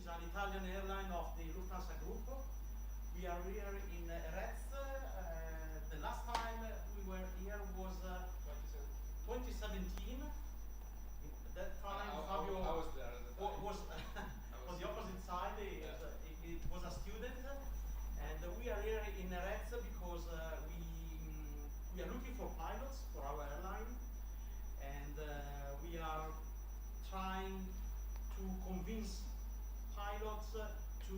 an Italian airline of the Lufthansa Group. We are here in Jerez. The last time we were here was 2017. At that time, Fabio I was there at the time. was on the opposite side. He was a student, and we are here in Jerez because we are looking for pilots for our airline, and we are trying to convince pilots to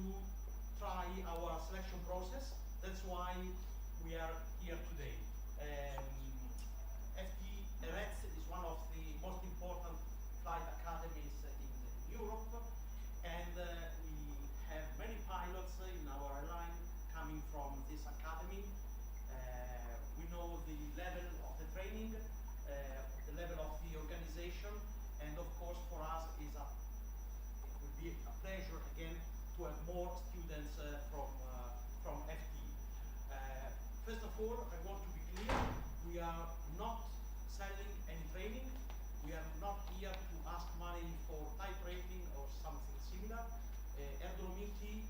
try our selection process. That's why we are here today. FTE Jerez is one of the most important flight academies in Europe, and we have many pilots in our airline coming from this academy. We know the level of the training, the level of the organization, and of course for us it will be a pleasure again to have more students from FTE. First of all, I want to be clear, we are not selling any training. We are not here to ask money for type rating or something similar. Air Dolomiti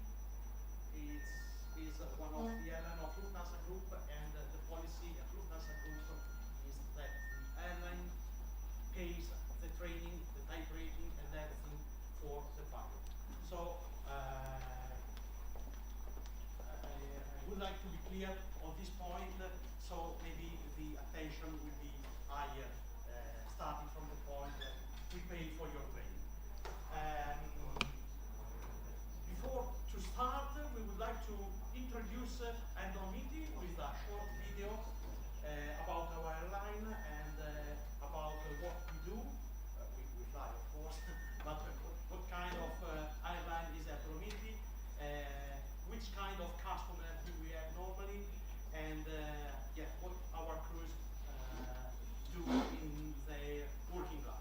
is one of the airline of Lufthansa Group, and the policy at Lufthansa Group is that the airline pays the training, the type rating, and everything for the pilot. So I would like to be clear on this point, so maybe the attention will be higher, starting from the point that we pay for your training. Before to start, we would like to introduce Air Dolomiti with a short video about our airline and about what we do. We fly, of course, but what kind of airline is Air Dolomiti, which kind of customer do we have normally, and yeah, what our crews do in their working life.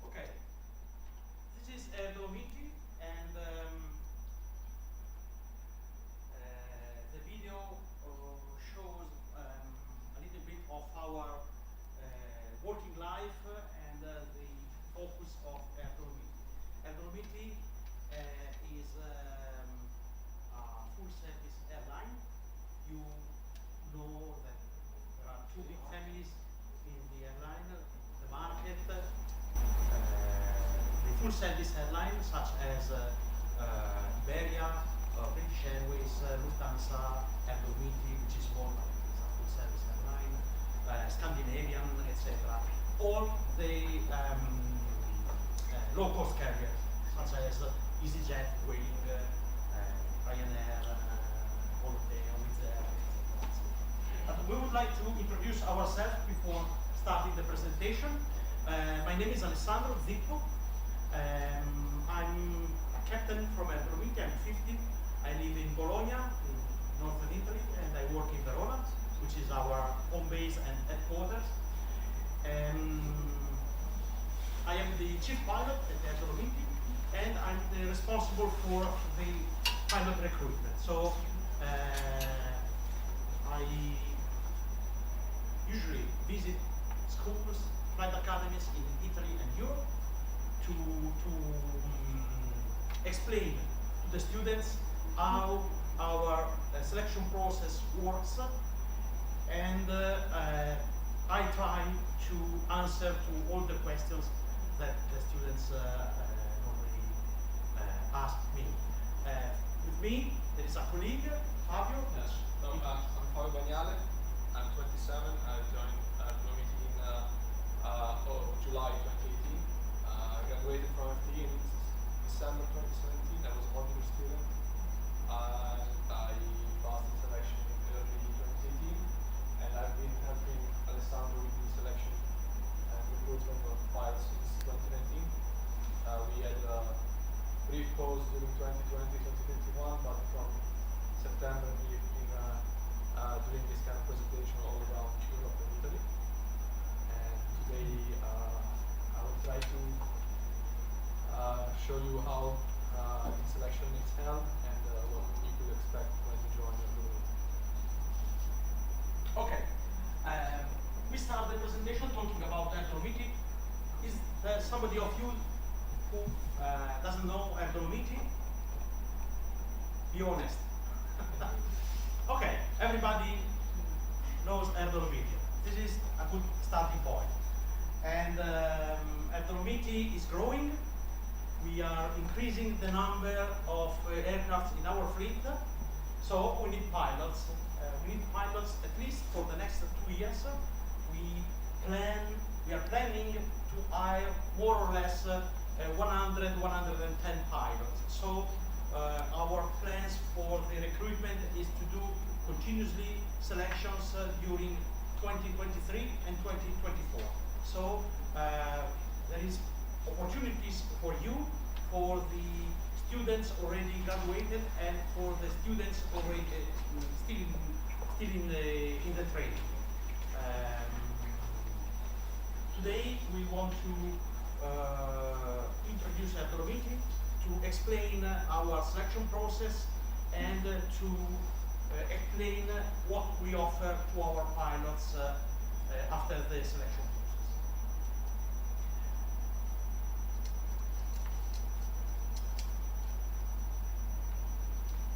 Okay, this is Air Dolomiti, and the video shows a little bit of our working life and the focus of Air Dolomiti. Air Dolomiti is a full-service airline. You know that there are two big families in the airline, the market, the full-service airlines such as Iberia, British Airways, Lufthansa, Air Dolomiti, which is more like a full-service airline, Scandinavian, etc. All the low-cost carriers such as EasyJet, Wing, Ryanair, Holiday, Wizz Air, etc. But we would like to introduce ourselves before starting the presentation. My name is Alessandro Zippo. I'm captain from Air Dolomiti. I'm 50. I live in Bologna, in northern Italy, and I work in Verona, which is our home base and headquarters. I am the chief pilot at Air Dolomiti, and I'm responsible for the pilot recruitment. So I usually visit schools, flight academies in Italy and Europe to explain to the students how our selection process works, and I try to answer to all the questions that the students normally ask me. With me, there is a colleague, Fabio. Yes, so I'm Fabio Bagnale. I'm 27. I joined Dolomiti in July 2018. I graduated from FTE in December 2017. I was a one-year student. I passed the selection in early 2018, and I've been helping Alessandro with the selection and recruitment of pilots since 2019. We had a brief pause during 2020-2021, but from September we've been doing this kind of presentation all around Europe and Italy. And today I will try to show you how the selection is held and what you could expect when you join the group. Okay. We start the presentation talking about Air Dolomiti. Is there somebody of you who doesn't know Air Dolomiti? Be honest. Okay, everybody knows Air Dolomiti. This is a good starting point. And Air Dolomiti is growing. We are increasing the number of aircraft in our fleet. So we need pilots. We need pilots at least for the next 2 years. We are planning to hire more or less 100, 110 pilots. So our plans for the recruitment is to do continuously selections during 2023 and 2024. So there is opportunities for you, for the students already graduated, and for the students already still in the training. Today we want to introduce Air Dolomiti, to explain our selection process, and to explain what we offer to our pilots after the selection process.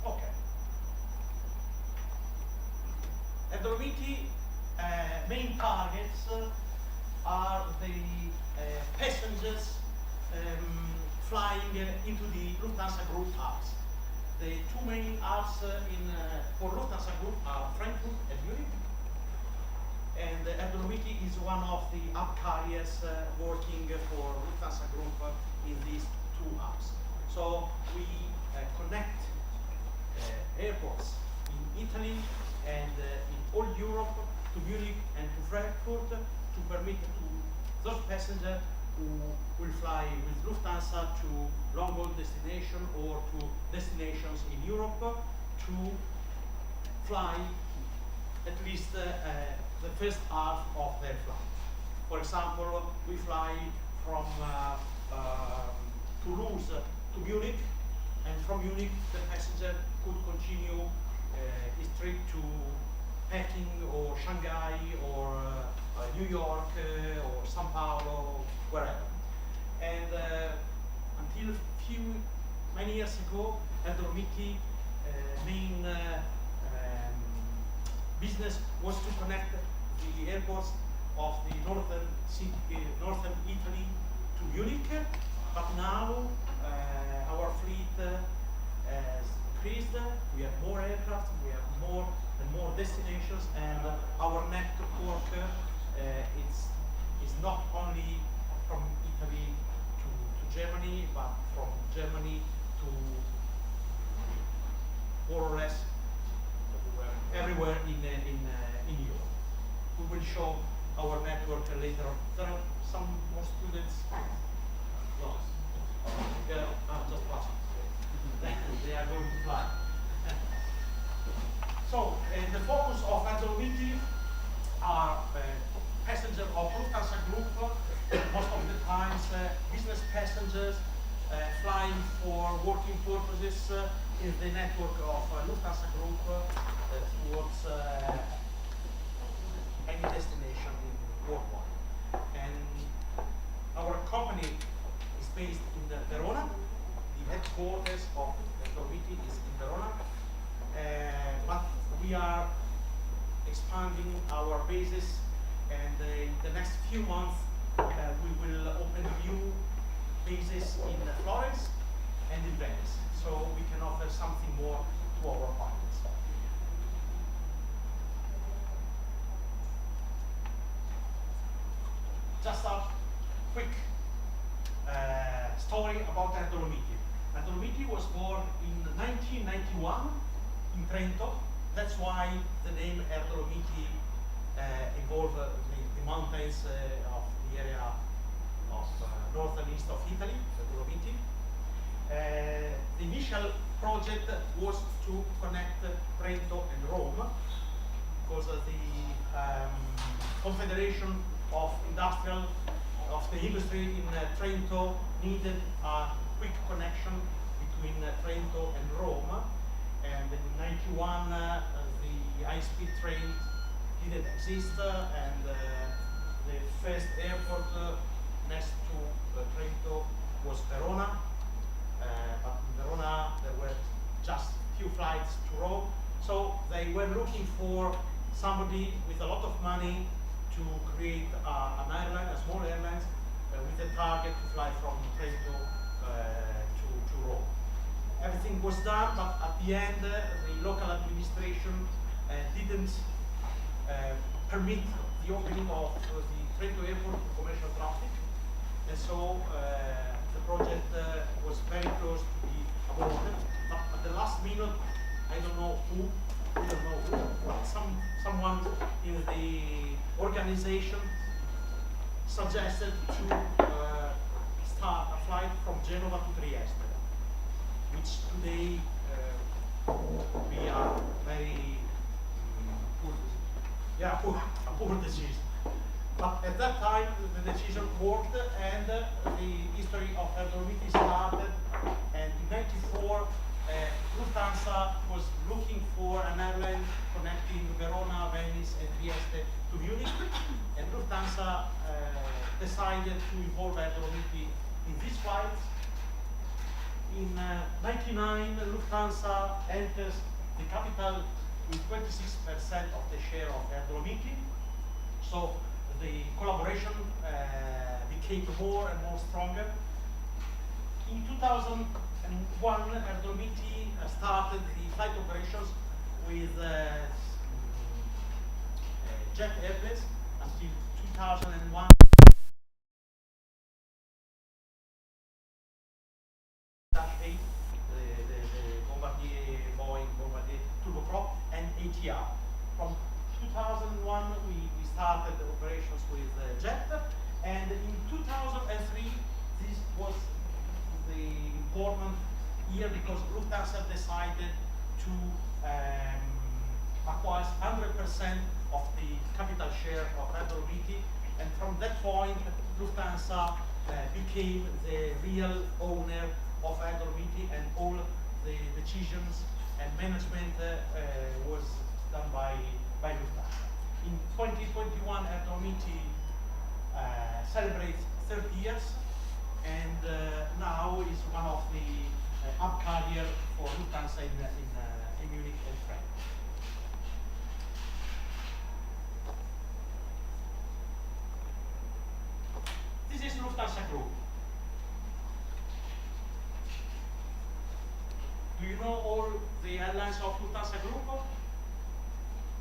Okay. Air Dolomiti main targets are the passengers flying into the Lufthansa Group hubs. The two main hubs for Lufthansa Group are Frankfurt and Munich. And Air Dolomiti is one of the hub carriers working for Lufthansa Group in these two hubs. So we connect airports in Italy and in all Europe to Munich and to Frankfurt to permit to those passengers who will fly with Lufthansa to long-haul destination or to destinations in Europe to fly at least the first half of their flight. For example, we fly from Toulouse to Munich, and from Munich the passenger could continue his trip to Peking or Shanghai or New York or Sao Paulo, wherever. And until many years ago, Air Dolomiti main business was to connect the airports of the northern Italy to Munich, but now our fleet has increased. We have more aircraft, we have more and more destinations, and our network is not only from Italy to Germany, but from Germany to more or less everywhere in Europe. We will show our network later on. There are some more students. No. Just watch it. They are going to fly. So the focus of Air Dolomiti are passengers of Lufthansa Group, most of the times business passengers flying for working purposes in the network of Lufthansa Group towards any destination in worldwide. And our company is based in Verona. The headquarters of Dolomiti is in Verona, but we are expanding our bases, and in the next few months we will open new bases in Florence and in Venice, so we can offer something more to our partners. Just a quick story about Air Dolomiti. Air Dolomiti was born in 1991 in Trento. That's why the name Air Dolomiti involves the mountains of the area of north and east of Italy, the Dolomiti. The initial project was to connect Trento and Rome, because the Confederation of the industry in Trento needed a quick connection between Trento and Rome. And in 91, the high-speed train didn't exist, and the first airport next to Trento was Verona. But in Verona, there were just few flights to Rome, so they were looking for somebody with a lot of money to create an airline, a small airline, with a target to fly from Trento to Rome. Everything was done, but at the end, the local administration didn't permit the opening of the Trento airport to commercial traffic, and so the project was very close to be aborted. But at the last minute, I don't know who, but someone in the organization suggested to start a flight from Genova to Trieste, which today we are very a poor decision. But at that time, the decision worked, and the history of Air Dolomiti started. And in '94, Lufthansa was looking for an airline connecting Verona, Venice, and Trieste to Munich, and Lufthansa decided to involve Air Dolomiti in these flights. In '99, Lufthansa enters the capital with 26% of the share of Air Dolomiti. So the collaboration became more and more stronger. In 2001, Air Dolomiti started the flight operations with jet airplanes until 2001. -8, the Bombardier, Boeing, Bombardier turboprop, and ATR. From 2001, we started the operations with jet, and in 2003, this was the important year because Lufthansa decided to acquire 100% of the capital share of Air Dolomiti, and from that point, Lufthansa became the real owner of Air Dolomiti, and all the decisions and management was done by Lufthansa. In 2021, Air Dolomiti celebrates 30 years, and now is one of the hub carrier for Lufthansa in Munich and France. This is Lufthansa Group. Do you know all the airlines of Lufthansa Group?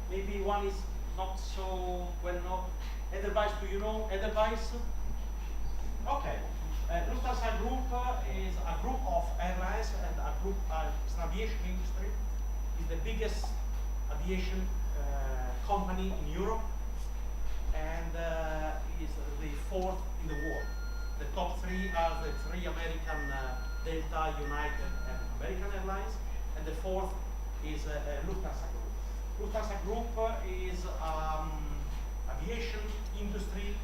Maybe one is not so well known. Edelweiss, do you know Edelweiss? Okay. Lufthansa Group is a group of airlines, and a group, it's an aviation industry. It's the biggest aviation company in Europe, and is the fourth in the world. The top three are the three American Delta, United, and American Airlines, and the fourth is Lufthansa Group. Lufthansa Group is aviation industry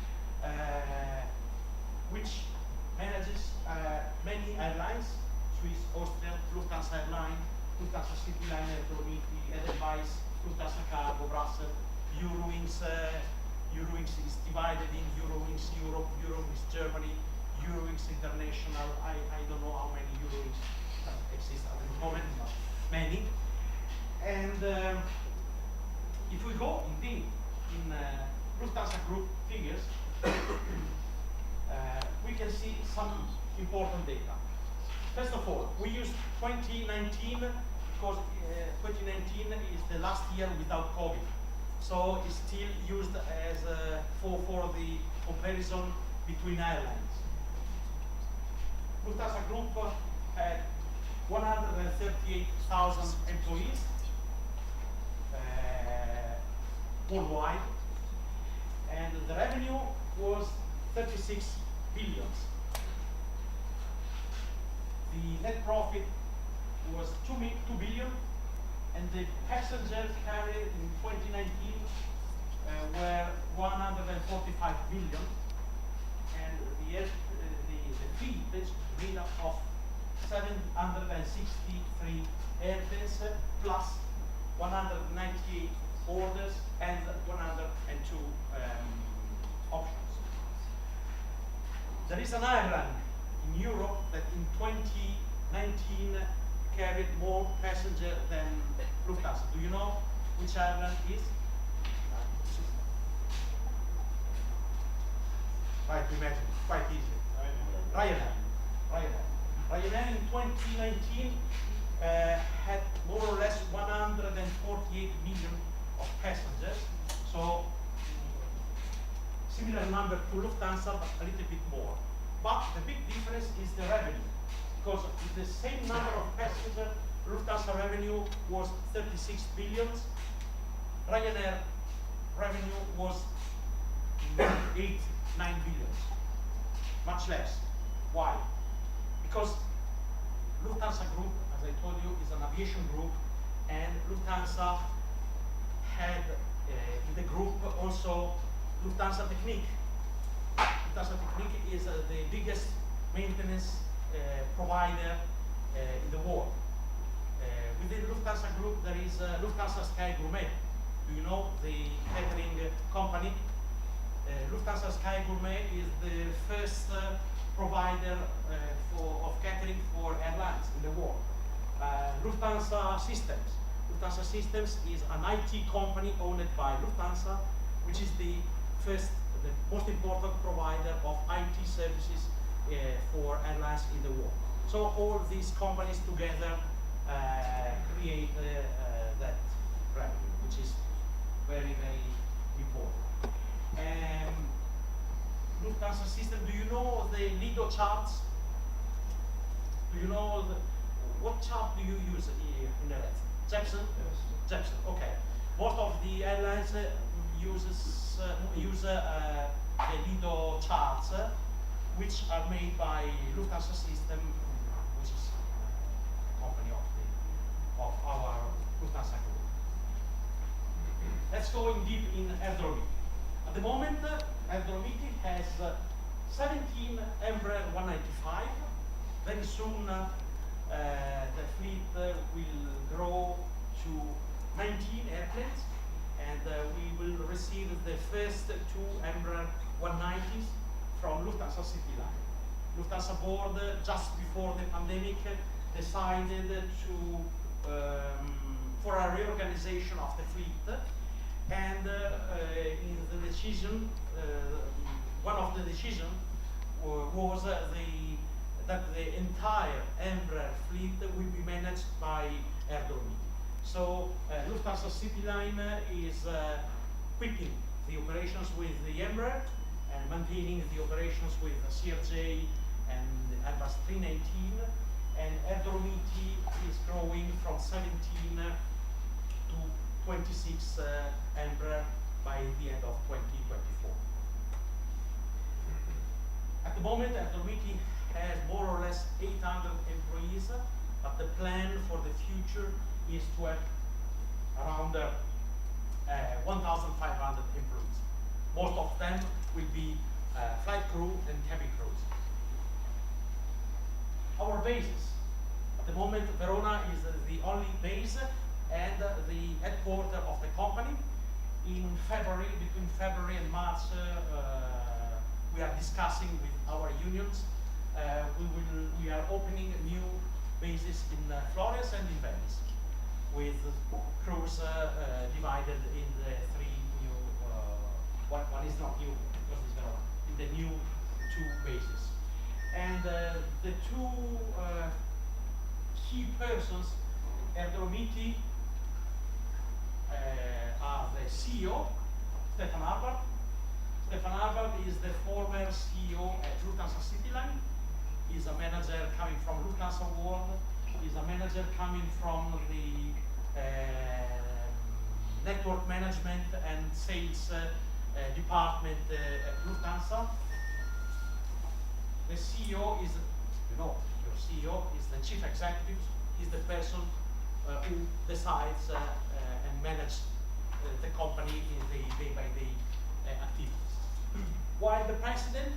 which manages many airlines: Swiss, Austrian, Lufthansa Airlines, Lufthansa CityLine, Air Dolomiti, Edelweiss, Lufthansa Cargo, Brussels, Eurowings. Eurowings is divided in Eurowings Europe, Eurowings Germany, Eurowings International. I don't know how many Eurowings exist at the moment, but many. And if we go indeed in Lufthansa Group figures, we can see some important data. First of all, we use 2019 because 2019 is the last year without COVID. So it's still used as for the comparison between airlines. Lufthansa Group had 138,000 employees worldwide, and the revenue was 36 billion. The net profit was 2 billion, and the passengers carried in 2019 were 145 million, and the fleet is made up of 763 airplanes plus 198 orders and 102 options. There is an airline in Europe that in 2019 carried more passengers than Lufthansa. Do you know which airline is? Try to imagine, quite easy. Ryanair. Ryanair in 2019 had more or less 148 million of passengers, so similar number to Lufthansa, but a little bit more. But the big difference is the revenue, because with the same number of passengers, Lufthansa revenue was 36 billion, Ryanair revenue was 9 billion, much less. Why? Because Lufthansa Group, as I told you, is an aviation group, and Lufthansa had in the group also Lufthansa Technik. Lufthansa Technik is the biggest maintenance provider in the world. Within Lufthansa Group, there is Lufthansa Sky Gourmet. Do you know the catering company? Lufthansa Sky Gourmet is the first provider of catering for airlines in the world. Lufthansa Systems. Lufthansa Systems is an IT company owned by Lufthansa, which is the most important provider of IT services for airlines in the world. So all these companies together create that revenue, which is very, very important. Lufthansa system, do you know the Lido charts? Do you know what chart do you use in the rest? Jepson? Yes. Jepson, okay. Most of the airlines use the Lido charts, which are made by Lufthansa System, which is a company of our Lufthansa group. Let's go in deep in Air Dolomiti. At the moment, Air Dolomiti has 17 Embraer 195. Very soon, the fleet will grow to 19 airplanes, and we will receive the first 2 Embraer 190s from Lufthansa CityLine. Lufthansa board, just before the pandemic, decided for a reorganization of the fleet, and in the decision, one of the decisions was that the entire Embraer fleet will be managed by Air Dolomiti. So Lufthansa CityLine is quitting the operations with the Embraer and maintaining the operations with the CRJ and the Airbus 319, and Air Dolomiti is growing from 17 to 26 Embraer by the end of 2024. At the moment, Air Dolomiti has more or less 800 employees, but the plan for the future is to have around 1,500 employees. Most of them will be flight crew and cabin crews. Our bases. At the moment, Verona is the only base and the headquarters of the company. In February, between February and March, we are discussing with our unions. We are opening new bases in Florence and in Venice, with crews divided in the three new. One is not new because it's Verona. In the new two bases, and the two key persons, Air Dolomiti, are the CEO, Stefan Albert. Stefan Albert is the former CEO at Lufthansa Cityline. He's a manager coming from Lufthansa World. He's a manager coming from the network management and sales department at Lufthansa. The CEO is, your CEO is the chief executive, is the person who decides and manages the company in the day-by-day activities. While the president,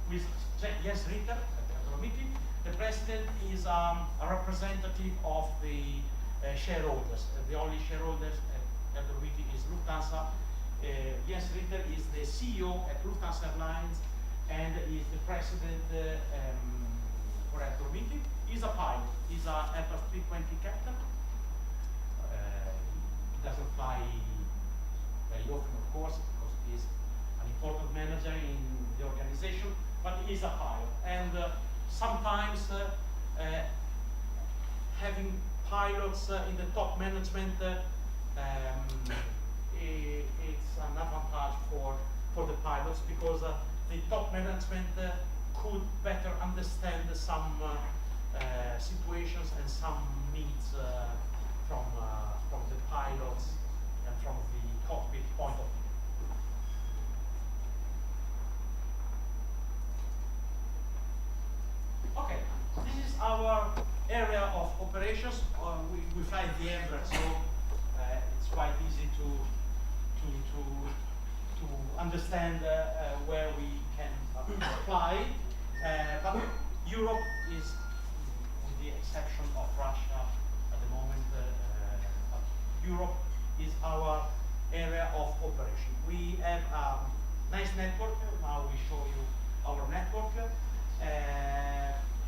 with Jens Ritter at Air Dolomiti, the president is a representative of the shareholders. The only shareholders at Air Dolomiti is Lufthansa. Jens Ritter is the CEO at Lufthansa Airlines and is the president for Air Dolomiti. He's a pilot. He's a Airbus 320 captain. He doesn't fly very often, of course, because he's an important manager in the organization, but he's a pilot. And sometimes having pilots in the top management, it's an advantage for the pilots, because the top management could better understand some situations and some needs from the pilots and from the cockpit point of view. Okay, this is our area of operations. We fly the Embraer, so it's quite easy to understand where we can fly. But Europe is, with the exception of Russia at the moment, but Europe is our area of operation. We have a nice network. Now we show you our network,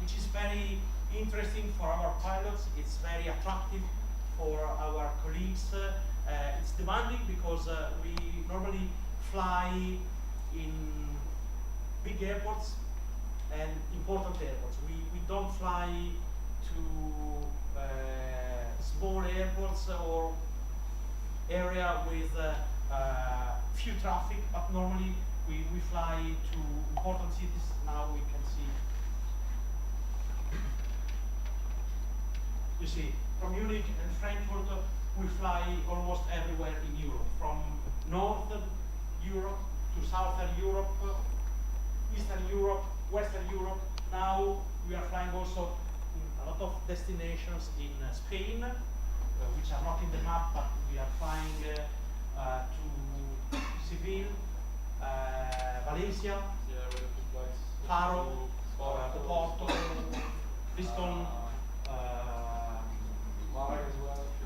which is very interesting for our pilots. It's very attractive for our colleagues. It's demanding because we normally fly in big airports and important airports. We don't fly to small airports or area with few traffic, but normally we fly to important cities. Now we can see. You see, from Munich and Frankfurt, we fly almost everywhere in Europe, from Northern Europe to Southern Europe, Eastern Europe, Western Europe. Now we are flying also in a lot of destinations in Spain, which are not in the map, but we are flying to Seville, Valencia, Faro, Porto, Lisbon,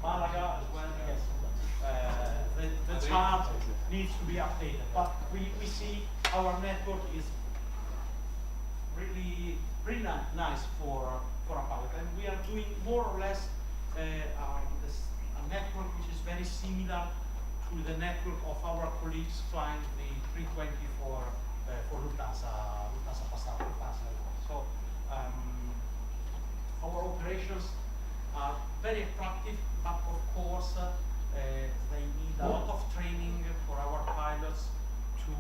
Malaga as well, yes. The chart needs to be updated, but we see our network is really nice for a pilot, and we are doing more or less a network which is very similar to the network of our colleagues flying the 320 for Lufthansa Passat, Lufthansa. So our operations are very attractive, but of course they need a lot of training for our pilots to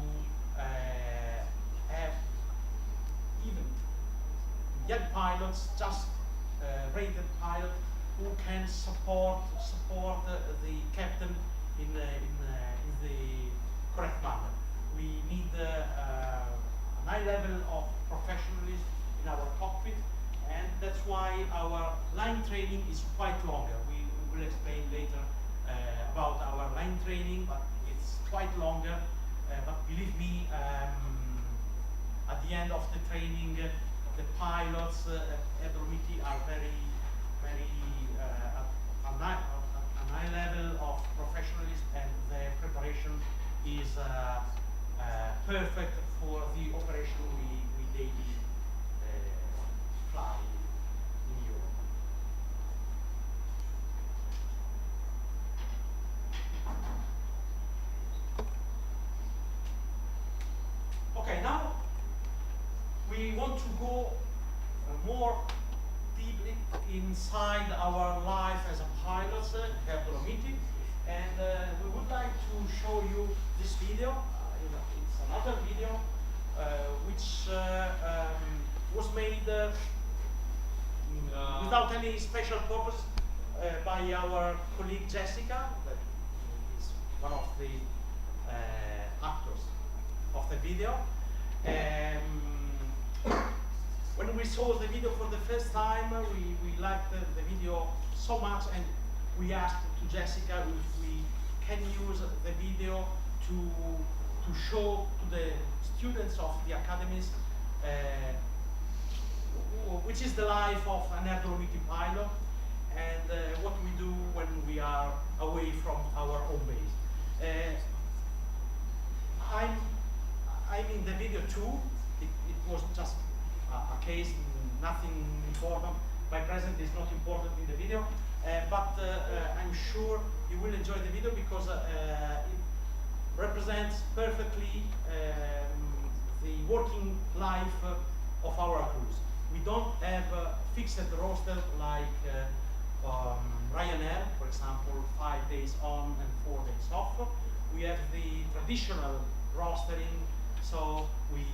have even young pilots, just rated pilot, who can support the captain in the correct manner. We need a high high level of professionalism in our cockpit, and that's why our line training is quite longer. We will explain later about our line training, but it's quite longer. But believe me, at the end of the training, the pilots at Air Dolomiti are very at a high level of professionalism, and their preparation is perfect for the operation we daily fly in Europe. Okay, now we want to go more deeply inside our life as a pilot at Air Dolomiti, and we would like to show you this video. It's another video which was made without any special purpose by our colleague Jessica, that is one of the actors of the video. When we saw the video for the first time, we liked the video so much, and we asked to Jessica if we can use the video to show to the students of the academies which is the life of an Air Dolomiti pilot, and what we do when we are away from our home base. I'm in the video too. It was just a case, nothing important. My presence is not important in the video, but I'm sure you will enjoy the video because it represents perfectly the working life of our crews. We don't have a fixed roster like Ryanair, for example, 5 days on and 4 days off. We have the traditional rostering, so we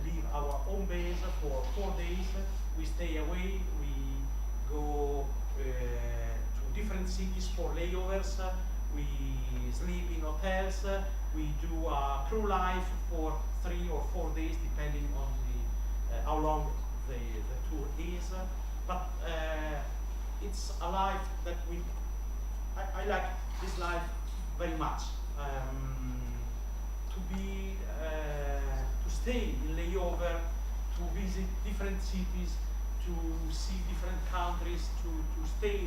leave our home base for 4 days. We stay away. We go to different cities for layovers. We sleep in hotels. We do a crew life for 3 or 4 days, depending on the how long the tour is. But it's a life that I like this life very much. To stay in layover, to visit different cities, to see different countries, to stay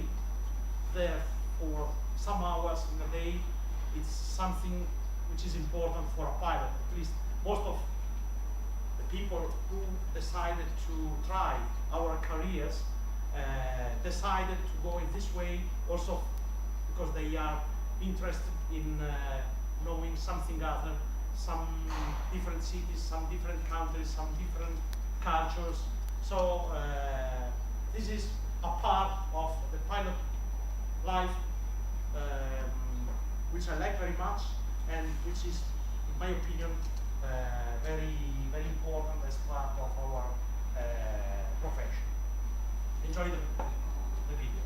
there for some hours in a day, it's something which is important for a pilot. At least most of the people who decided to try our careers decided to go in this way also because they are interested in knowing something other, some different cities, some different countries, some different cultures. So this is a part of the pilot life which I like very much, and which is, in my opinion, very important as part of our profession. Enjoy the video.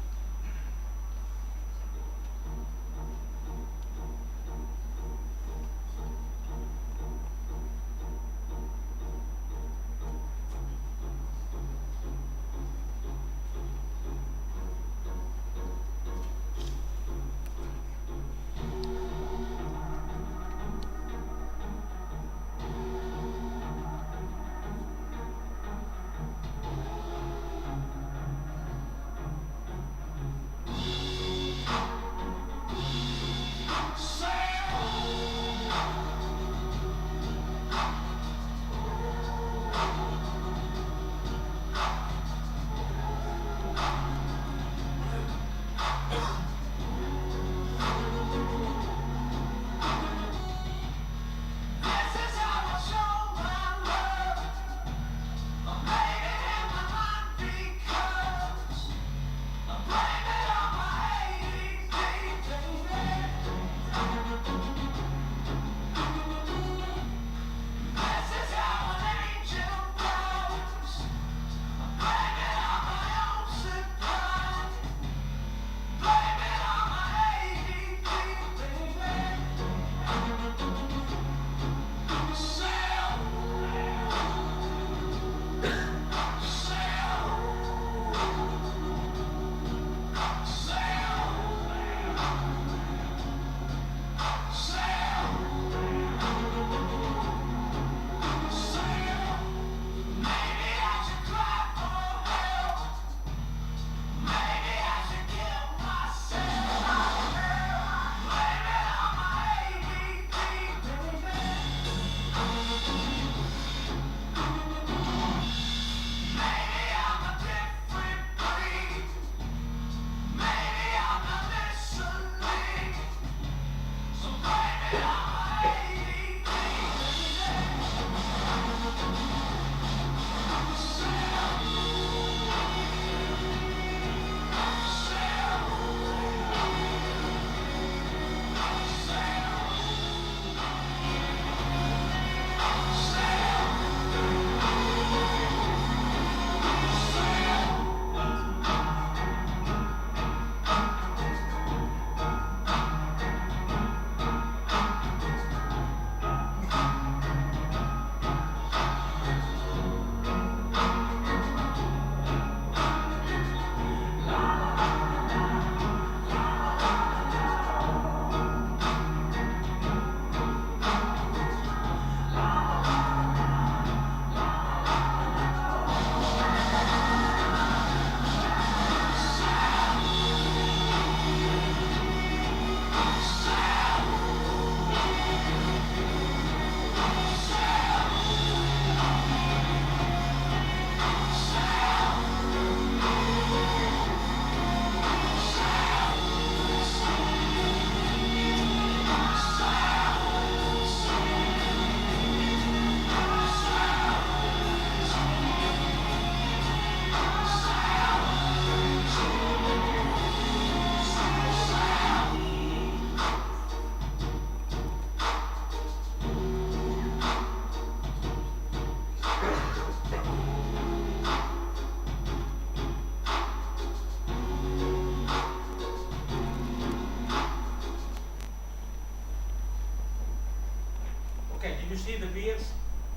Okay, did you see the beers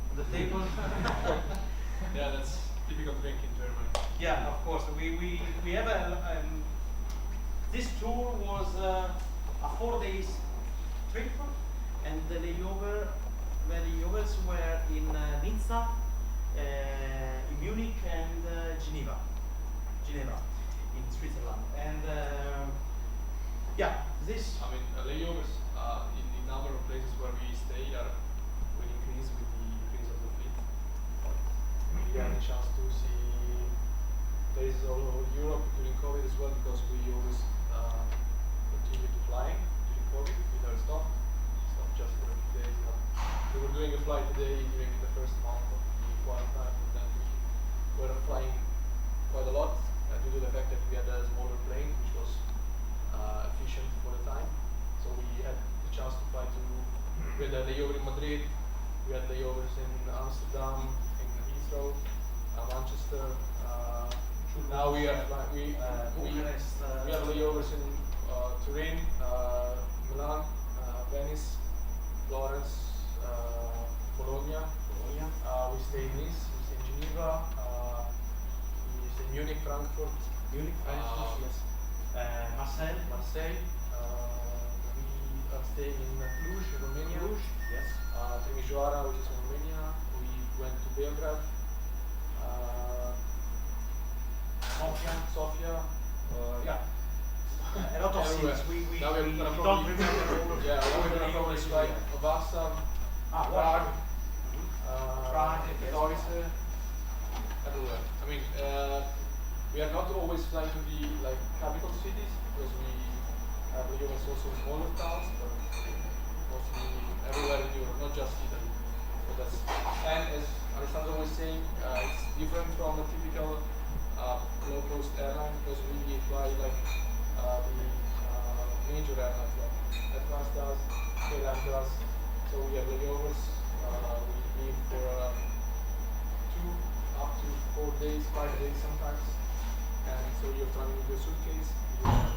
on the table? Yeah, that's typical drink in Germany. Yeah, of course. We have this tour was a 4 days trip, and the layovers were in Nizza, in Munich, and Geneva, in Switzerland. And yeah, this. I mean, layovers in the number of places where we stay will increase with the increase of the fleet. We had the chance to see places all over Europe during COVID as well, because we always continued to fly during COVID without stop. It's not just for a few days, but we were doing a flight today during the first month of the quarantine, and then we were flying quite a lot due to the fact that we had a smaller plane, which was efficient for the time. So we had the chance to fly to. We had a layover in Madrid. We had layovers in Amsterdam, in Heathrow, Manchester. Now we have we have layovers in Turin, Milan, Venice, Florence, Bologna. We stay in Nice. We stay in Geneva. We stay in Munich, Frankfurt. Yes. Marseille. We are staying in Cluj, in Romania. Yes. Timișoara, which is in Romania. We went to Belgrade. Sofia. Yeah. A lot of Everywhere. cities. We Now we're gonna don't probably- remember all of Yeah, all we're the gonna probably names. fly Warsaw, Prague, Prague, yes. Katowice, everywhere. I mean, we are not always flying to the capital cities, because we have layovers also in smaller towns, but mostly everywhere in Europe, not just Italy. So that's, and as Alessandro was saying, it's different from a typical low cost airline, because we fly the major airlines like Air France does, KLM does. So we have layovers. We leave for 2 up to 4 days, 5 days sometimes. And so you're traveling with your suitcase, you're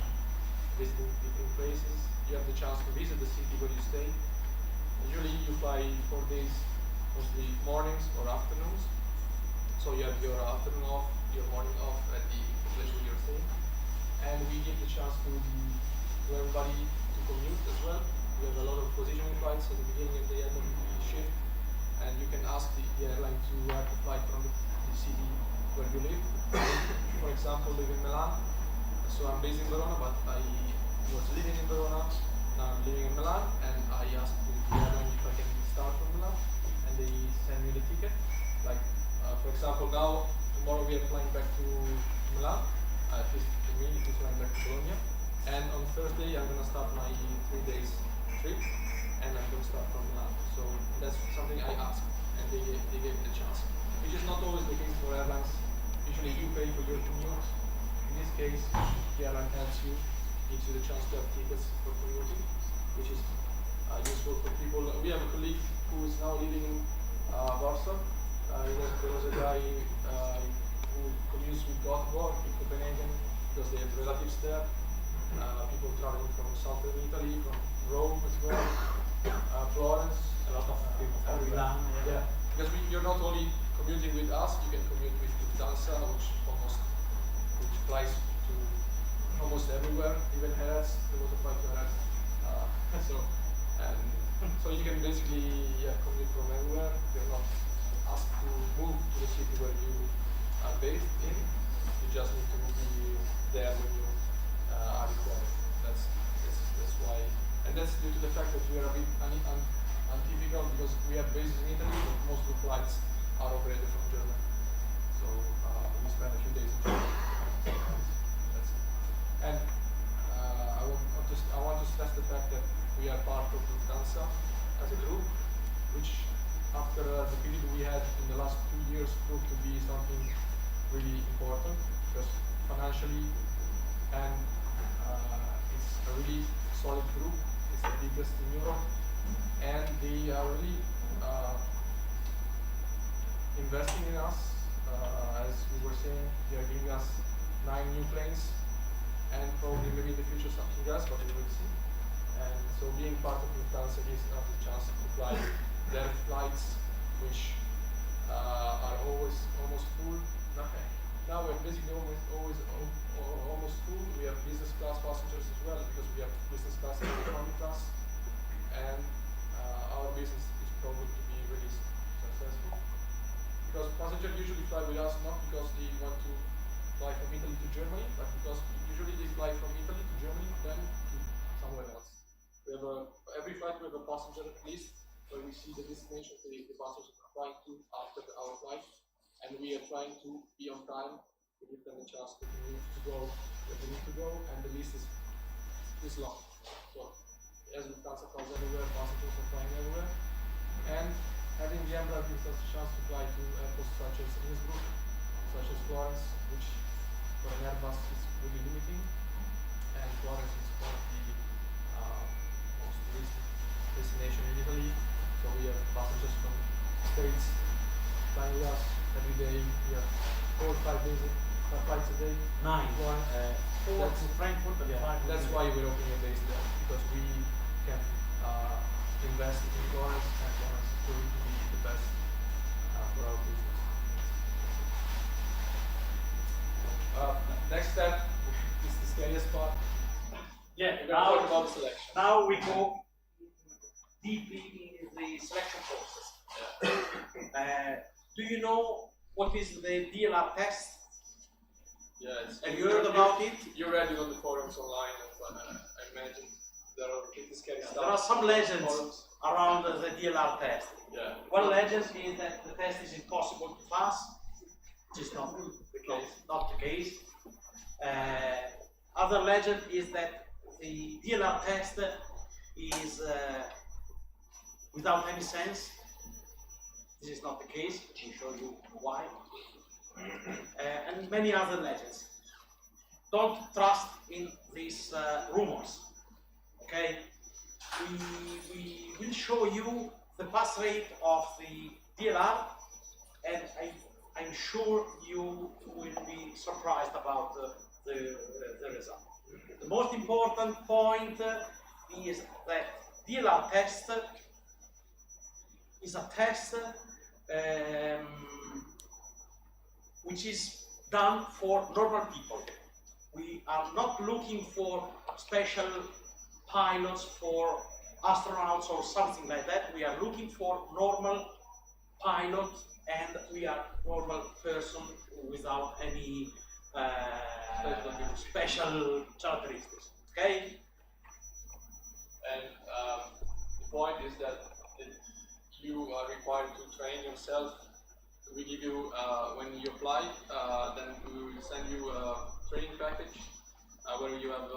visiting different places, you have the chance to visit the city where you stay. Usually you fly 4 days, mostly mornings or afternoons. So you have your afternoon off, your morning off at the place where you're staying. And we give the chance to everybody to commute as well. We have a lot of positioning flights at the beginning and the end of the shift. And you can ask the airline to have the flight from the city where you live. For example, live in Milan. So I'm based in Verona, but I was living in Verona. Now I'm living in Milan, and I asked the airline if I can start from Milan, and they send me the ticket. For example, now tomorrow we are flying back to Milan. At least for me, it is flying back to Bologna. And on Thursday, I'm gonna start my 3 days trip, and I'm gonna start from Milan. So that's something I asked, and they gave me the chance, which is not always the case for airlines. Usually you pay for your commute. In this case, the airline helps you, gives you the chance to have tickets for commuting, which is useful for people. We have a colleague who is now living in Warsaw. There was a guy who commutes with Gothenburg in Copenhagen, because they have relatives there. People traveling from southern Italy, from Rome as well, Florence. A lot of people from everywhere. Milan. Yeah, because you're not only commuting with us, you can commute with Lufthansa, which flies to almost everywhere, even Jerez. There was a flight to Jerez. So you can basically commute from everywhere. You're not asked to move to the city where you are based in. You just need to be there when you are required. That's why, and that's due to the fact that we are a bit untypical, because we have bases in Italy, but most of the flights are operated from Germany. So we spend a few days in Germany. That's it. And I want to stress the fact that we are part of Lufthansa as a group, which after the period we had in the last 2 years proved to be something really important, because financially and it's a really solid group. It's the biggest in Europe, and they are really investing in us. As we were saying, they are giving us 9 new planes, and probably maybe in the future something else, but we will see. And so being part of Lufthansa gives us the chance to fly their passenger usually fly with us not because they want to fly from Italy to Germany, but because usually they fly from Italy to Germany, then to somewhere else. We have every flight we have a passenger list where we see the destination the passengers are flying to after our flight, and we are trying to be on time to give them a chance to move to go where they need to go, and the list is long. So as Lufthansa flies everywhere, passengers are flying everywhere, and having the Embraer gives us a chance to fly to airports such as Innsbruck, such as Florence, which for an Airbus is really limiting, and Florence is one of the most touristic destination in Italy. So we have passengers from States flying with us every day. We have 4 or 5 days, 5 flights a day. 9. Florence. 4 to Frankfurt and 5. That's why we're opening a base there, because we can invest in Florence, and Florence is proving to be the best for our business. Next step is the scariest part. Yeah, We're going to talk about the selection. now we go deeply in the selection process. Do you know what is the DLR test? Yes. Have you heard about it? You read it on the forums online, I imagine there are pretty scary stuff. There are some legends Forums. around the DLR test. Yeah. One legend is that the test is impossible to pass, which is not the case. Not the case. Other legend is that the DLR test is without any sense. This is not the case, which will show you why. And many other legends. Don't trust in these rumors. Okay? We will show you the pass rate of the DLR, and I'm sure you will be surprised about the result. The most important point is that DLR test is a test which is done for normal people. We are not looking for special pilots, for astronauts or something like that. We are looking for normal pilots, and we are normal person without any special characteristics. Okay? And the point is that you are required to train yourself. We give you, when you apply, then we will send you a training package where you have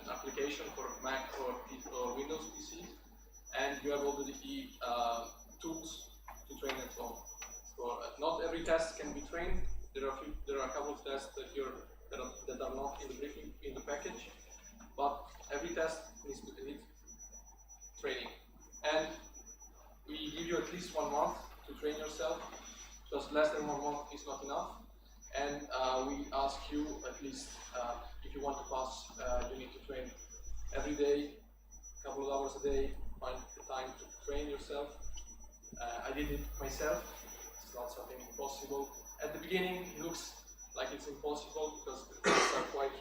an application for Mac or Windows PC, and you have all the tools to train at home. So not every test can be trained. There are a couple of tests that are not in the briefing in the package, but every test needs training. And we give you at least 1 month to train yourself, because less than 1 month is not enough. And we ask you at least, if you want to pass, you need to train every day, a couple of hours a day, find the time to train yourself. I did it myself. It's not something impossible. At the beginning, it looks like it's impossible because the tests are quite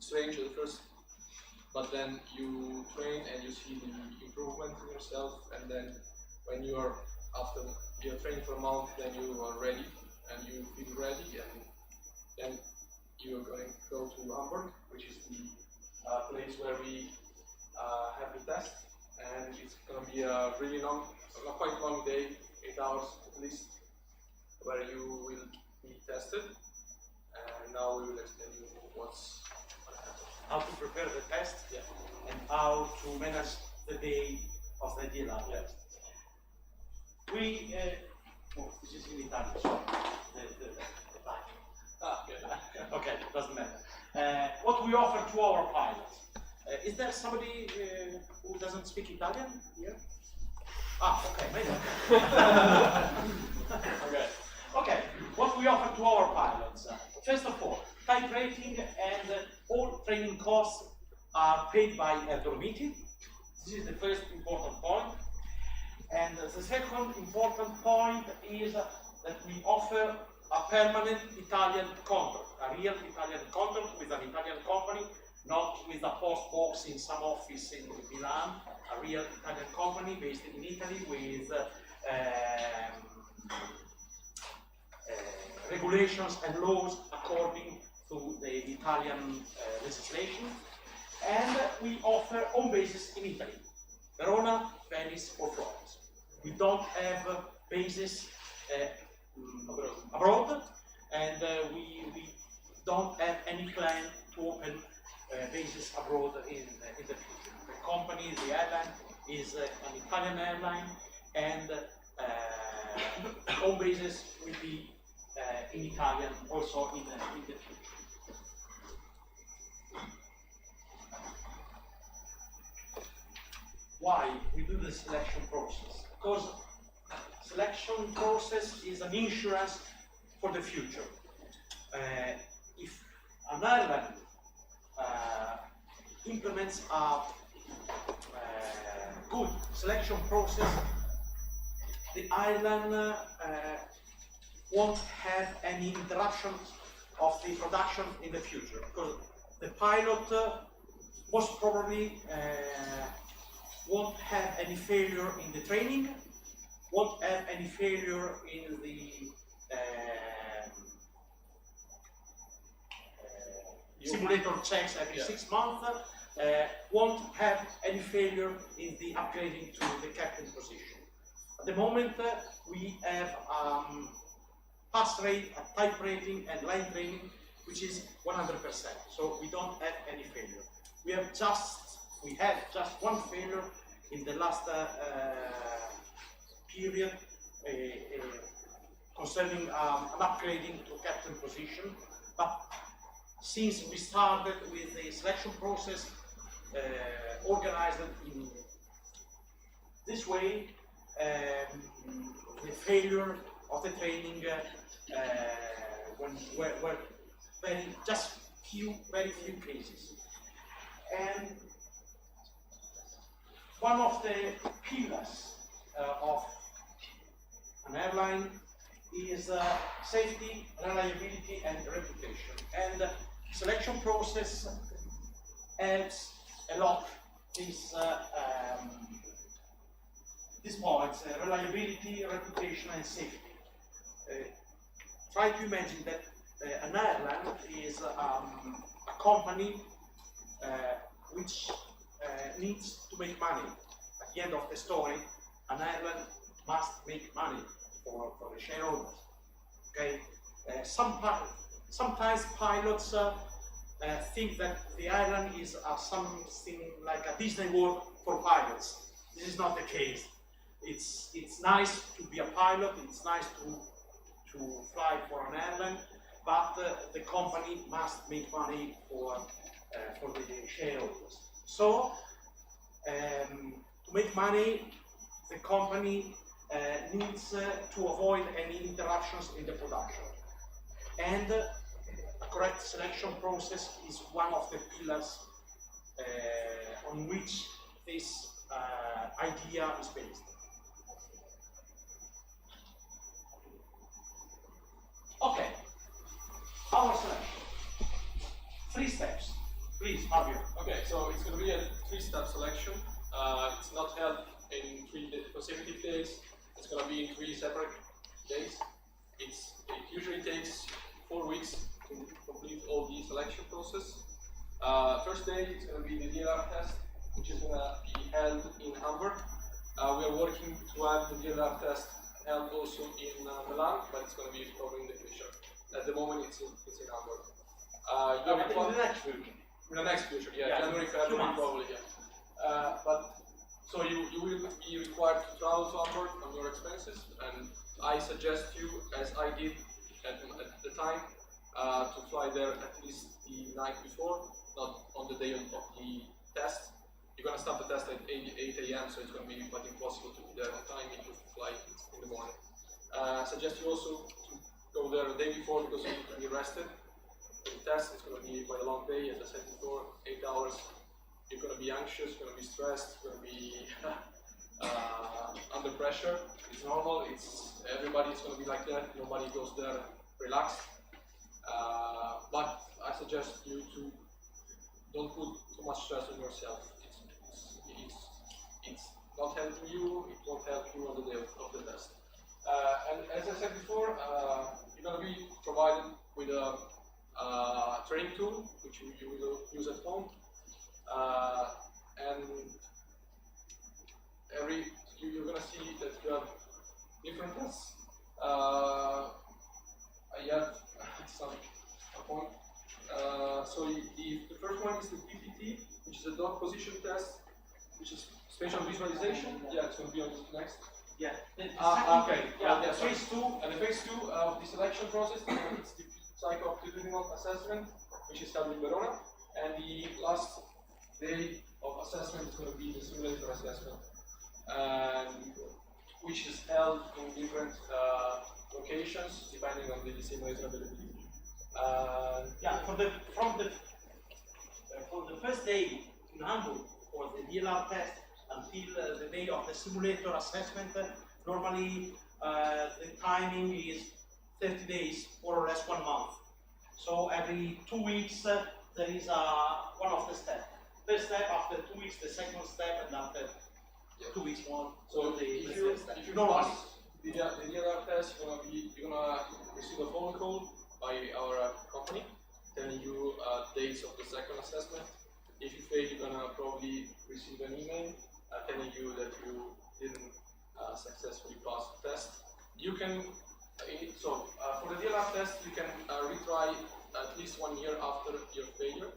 strange at first, but then you train and you see the improvement in yourself, and then when you are after you're training for a month, then you are ready and you feel ready, and then you are going to go to Hamburg, which is the place where we have the test, and it's going to be a really long, not quite long day, 8 hours at least, where you will be tested, and now we will explain you what happens. How to prepare the test, and how to manage the day of the DLR test. We, this is in Italian, so the okay, doesn't matter. What we offer to our pilots. Is there somebody who doesn't speak Italian here? Ah, okay, maybe. Okay. Okay, what we offer to our pilots. First of all, type rating and all training costs are paid by Air Dolomiti. This is the first important point. And the second important point is that we offer a permanent Italian contract, a real Italian contract with an Italian company, not with a post box in some office in Milan, a real Italian company based in Italy with regulations and laws according to the Italian legislation. And we offer home bases in Italy, Verona, Venice or Florence. We don't have bases abroad, and we don't have any plan to open bases abroad in the future. The company, the airline, is an Italian airline, and home bases will be in Italian also in the future. Why we do the selection process? Because selection process is an insurance for the future. If an airline implements a good selection process, the airline won't have any interruption of the production in the future, because the pilot most probably won't have any failure in the training, won't have any failure in the simulator checks every 6 months, won't have any failure in the upgrading to the captain position. At the moment, we have pass rate, a type rating, and line training, which is 100%. So we don't have any failure. We had just one failure in the last period concerning an upgrading to captain position. But since we started with the selection process organized in this way, the failure of the training were very few cases. And one of the pillars of an airline is safety, reliability, and reputation. And selection process helps a lot these points: reliability, reputation, and safety. Try to imagine that an airline is a company which needs to make money. At the end of the story, an airline must make money for the shareholders. Okay. Sometimes pilots think that the airline is something like a Disney World for pilots. This is not the case. It's nice to be a pilot. It's nice to fly for an airline, but the company must make money for the shareholders. So to make money, the company needs to avoid any interruptions in the production. And a correct selection process is one of the pillars on which this idea is based. Okay, our selection. 3 steps. Please, Fabio. Okay, so it's going to be a 3-step selection. It's not held in 3 consecutive days. It's going to be in 3 separate days. It usually takes 4 weeks to complete all the selection process. First day, it's going to be the DLR test, which is going to be held in Hamburg. We are working to have the DLR test held also in Milan, but it's going to be probably in the future. At the moment, it's in Hamburg. In the next future. In the next future, yeah, January, February, probably, yeah. But so you will be required to travel to Hamburg on your expenses, and I suggest you, as I did at the time, to fly there at least the night before, not on the day of the test. You're going to start the test at 8 a.m., so it's going to be quite impossible to be there on time if you fly in the morning. I suggest you also to go there the day before, because you need to be rested. The test is going to be quite a long day, as I said before, 8 hours. You're going to be anxious, you're going to be stressed, you're going to be under pressure. It's normal, everybody's going to be like that, nobody goes there relaxed. But I suggest you to don't put too much stress on yourself. It's not helping you, it won't help you on the day of the test. And as I said before, you're going to be different tests. I have some point. So the first one is the PPT, which is a dog position test, which is spatial visualization. Yeah, it's going to be on the next. Yeah. Okay. Yeah. Phase 2. And the phase 2 of the selection process is the psycho-optimal assessment, which is held in Verona. And the last day of assessment is going to be the simulator assessment, which is held in different locations depending on the simulator availability. Yeah, from the first day in Hamburg for the DLR test until the day of the simulator assessment, normally the timing is 30 days, more or less 1 month. So every 2 weeks there is one of the steps. First step, after 2 weeks, the second step, and after 2 weeks more. So if you pass the DLR test, you're gonna receive a phone call by our company telling you dates of the second assessment. If you fail, you're gonna probably receive an email telling you that you didn't successfully pass the test. You can for the DLR test, you can retry at least 1 year after your failure.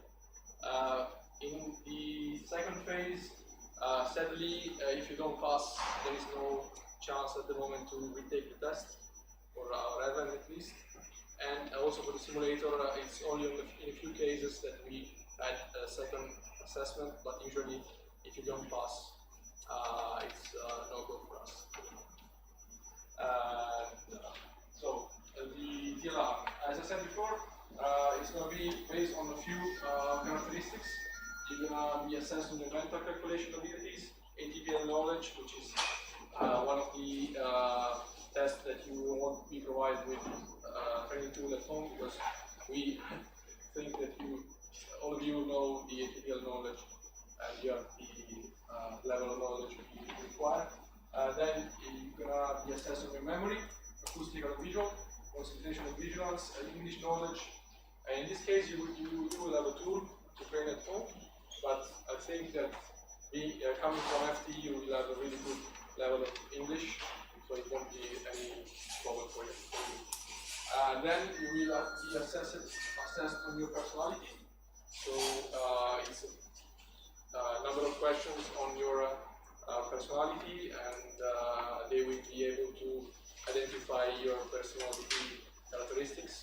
In the second phase, sadly, if you don't pass, there is no chance at the moment to retake the test, or rather at least. And also for the simulator, it's only in a few cases that we had a second assessment, but usually if you don't pass, it's no go for us. So the DLR, as I said before, it's going to be based on a few characteristics. You're going to be assessed on the mental calculation abilities, ATPL knowledge, which is one of the tests that you won't be provided with training tool at home, because we think that all of you know the ATPL knowledge and you have the level of knowledge that you require. Then you're going to be assessed on your memory, acoustical and visual, concentration and vigilance, English knowledge. And in this case, you will have a tool to train at home, but I think that coming from FTE, you will have a really good level of English, so it won't be any problem for you. Then you will be assessed on your personality. So it's a number of questions on your personality, and they will be able to identify your personality characteristics,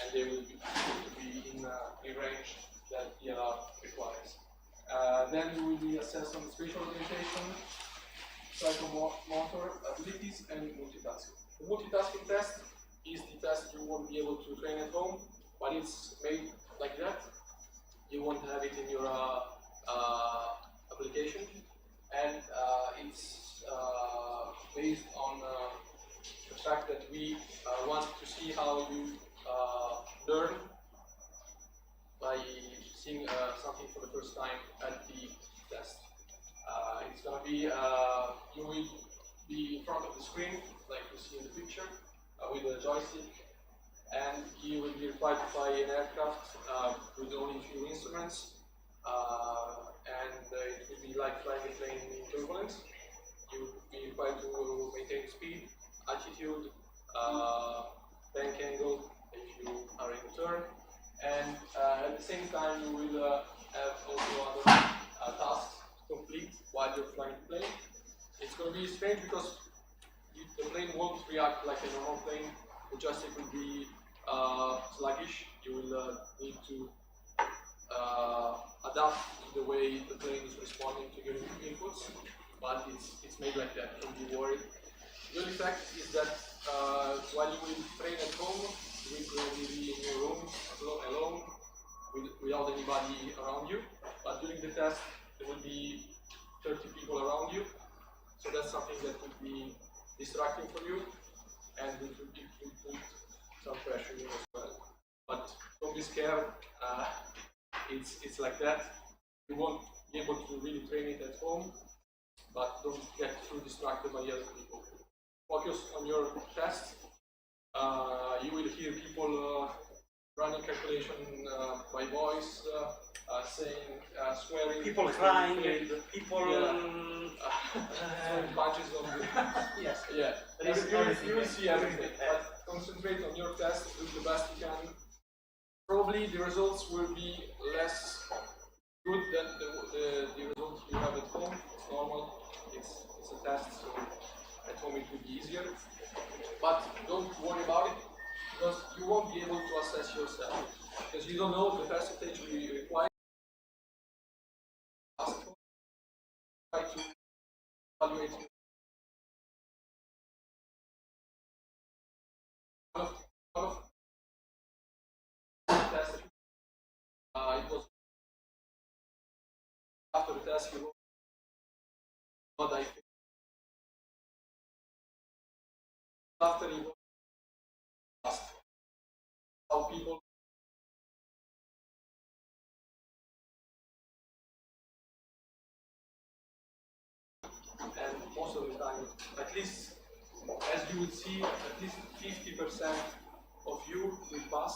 and they will be able to be in the range that DLR requires. Then you will be assessed on spatial orientation, psychomotor abilities, and multitasking. The multitasking test is the test you won't be able to train at home, but it's made like that. You won't have it in your application, and it's based on the fact that we want to see how you learn by seeing something for the first time at the test. It's going to be, you will be in front of the screen, like you see in the picture, with a joystick, and you will be required to fly an aircraft with only a few instruments, and it will be like flying a plane in turbulence. You will be required to maintain speed, altitude, bank angle if you are in turn, and at the same time you will have also other tasks to complete while you're flying the plane. It's going to be strange because the plane won't react like a normal plane. The joystick will be sluggish. You will need to adapt to the way the plane is responding to your inputs, but it's made like that. Don't be worried. The only fact is that while you will train at home, you will probably be in your room alone without anybody around you. But during the test, there will be 30 people around you. So that's something that would be distracting for you, and it will put some pressure on you as well. But don't be scared. It's like that. You won't be able to really train it at home, but don't get too distracted by other people. Focus on your test. You will hear people running calculation by voice, saying, swearing. People crying, failed. people. Throwing punches on the. Yes. Yeah. There is You will see everything. Yeah. But concentrate on your test, do the best you can. Probably the results will be less good than the results you have at home. It's normal. It's a test, so at home it will be easier. But don't worry about it, because you won't be able to assess yourself, because you don't know the percentage we require. Try to evaluate one of the tests. It was after the test you wrote what I think. After you asked how people and most of the time, at least as you would see, at least 50% of you will pass.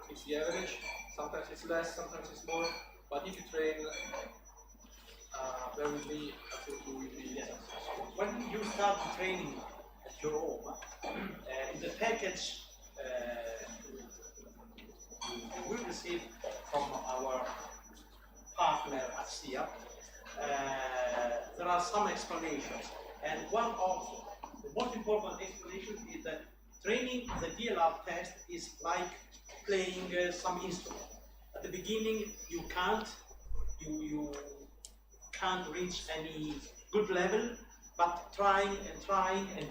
It's the average. Sometimes it's less, sometimes it's more. But if you train, bear with me, I think you will be successful. When you start training at your home, in the package you will receive from our partner at SIA, there are some explanations, and one of the most important explanations is that training the DLR test is like playing some instrument. At the beginning, you can't reach any good level, but trying and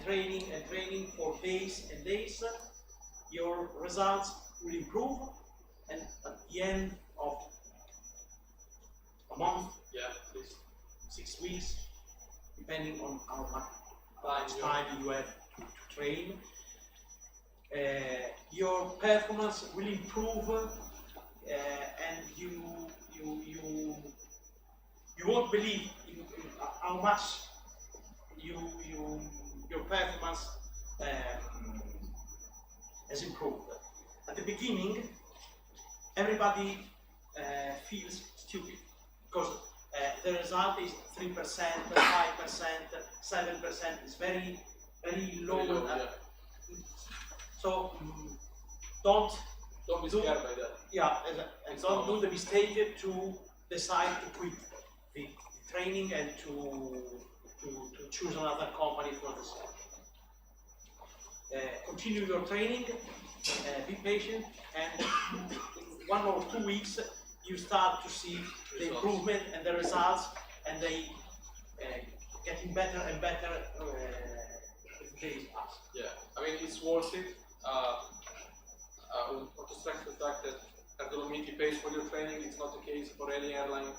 training for days and days, your results will improve, and at the end of a month, At least 6 weeks, depending on how much time time you have to train, your performance will improve, and you won't believe in how much your performance has improved. At the beginning, everybody feels stupid because the result is 3%, 5%, 7%. Is very low. So don't be scared by that. Yeah, and don't do the mistake to decide to quit the training and to choose another company for this. Continue your training, be patient, and in 1 or 2 weeks you start to see the improvement and the results, and they getting better and better as the days pass. Yeah, I mean it's worth it. I want to stress the fact that Air Dolomiti pays for your training. It's not the case for any airline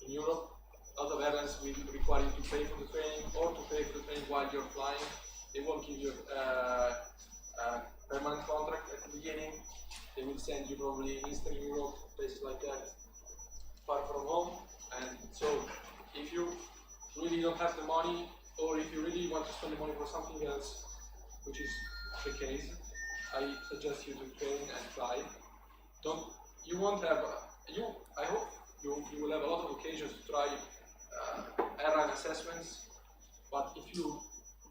in Europe. A lot of airlines will require you to pay for the training or to pay for the training while you're flying. They won't give you a permanent contract at the beginning. They will send you probably in Eastern Europe, places like that, far from home. And so if you really don't have the money, or if you really want to spend the money for something else, which is the case, I suggest you to train and try. You won't have, I hope you will have a lot of occasions to try airline assessments, but if you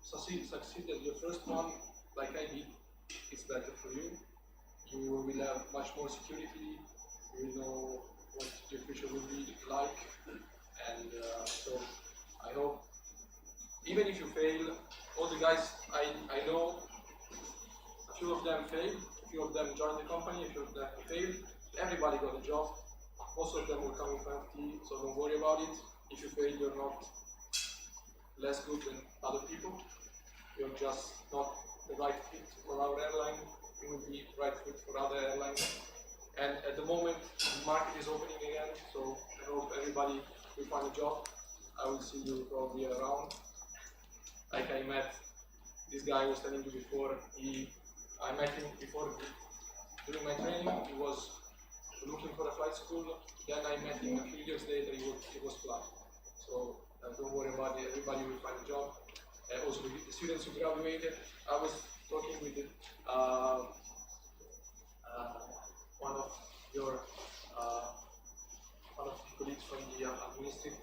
succeed at your first one, like I did, it's better for you. You will have much more security, you will know what your future will be like, and so I hope, even if you fail, all the guys I know, a few of them failed, a few of them joined the company, a few of them failed, everybody got a job, most of them will come with FTE, so don't worry about it. If you fail, you're not less good than other people, you're just not the right fit for our airline, you will be the right fit for other airlines. And at the moment, the market is opening again, so I hope everybody will find a job. I will see you probably around. Like I met this guy I was telling you before, I met him before during my training. He was looking for a flight school. Then I met him a few years later, he was flying. So don't worry about it, everybody will find a job. Also the students who graduated, I was talking with one of one of the colleagues from the administrative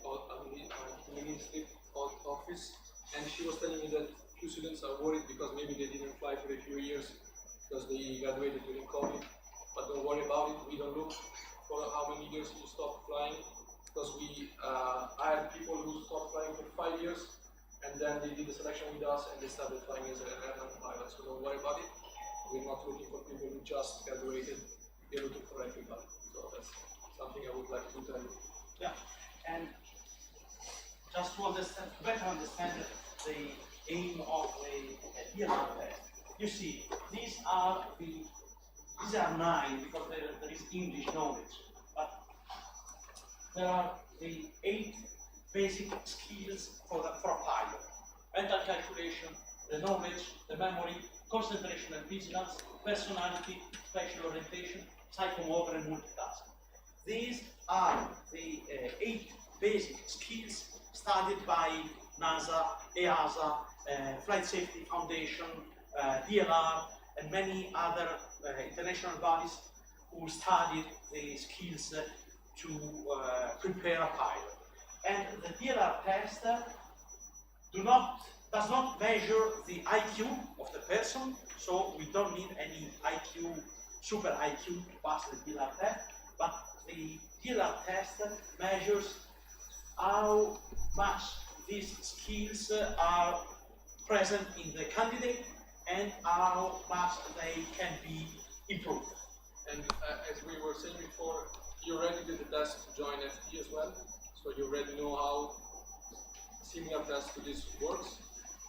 office, and she was telling me that few students are worried because maybe they didn't fly for a few years because they graduated during COVID. But don't worry about it. We don't look for how many years you stop flying, because I had people who stopped flying for 5 years, and then they did the selection with us and they started flying as an airline pilot. So don't worry about it. We're not looking for people who just graduated. We're looking for everybody. So that's something I would like to tell you. Yeah, and just to understand, better understand the aim of the DLR test. You see, these are 9 because there is English knowledge, but there are the 8 basic skills for a pilot: mental calculation, the knowledge, the memory, concentration and vigilance, personality, spatial orientation, psychomotor and multitasking. These are the 8 basic skills studied by NASA, EASA, Flight Safety Foundation, DLR, and many other international bodies who studied the skills to prepare a pilot. And the DLR test does not measure the IQ of the person, so we don't need any IQ, super IQ to pass the DLR test, but the DLR test measures how much these skills are present in the candidate and how much they can be improved. And as we were saying before, you already did the test to join FTE as well, so you already know how similar test to this works,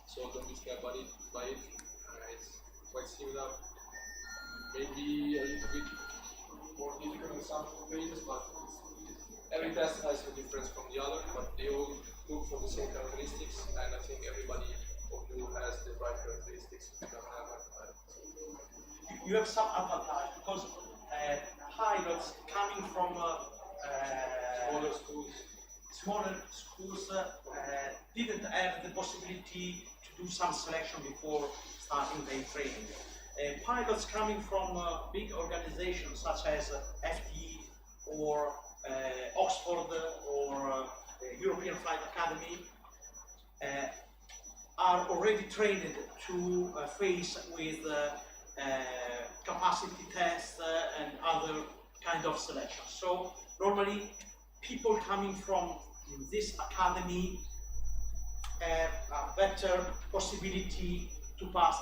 so don't be scared by it. It's quite similar, maybe a little bit more difficult in some phases, but every test has a difference from the other, but they all look for the same characteristics, and I think everybody of you has the right characteristics to become an airline pilot. You have some advantage because pilots coming from smaller schools didn't have the possibility to do some selection before starting their training. Pilots coming from big organizations such as FTE or Oxford or European Flight Academy are already trained to face with capacity tests and other kind of selection. So normally people coming from this academy have a better possibility to pass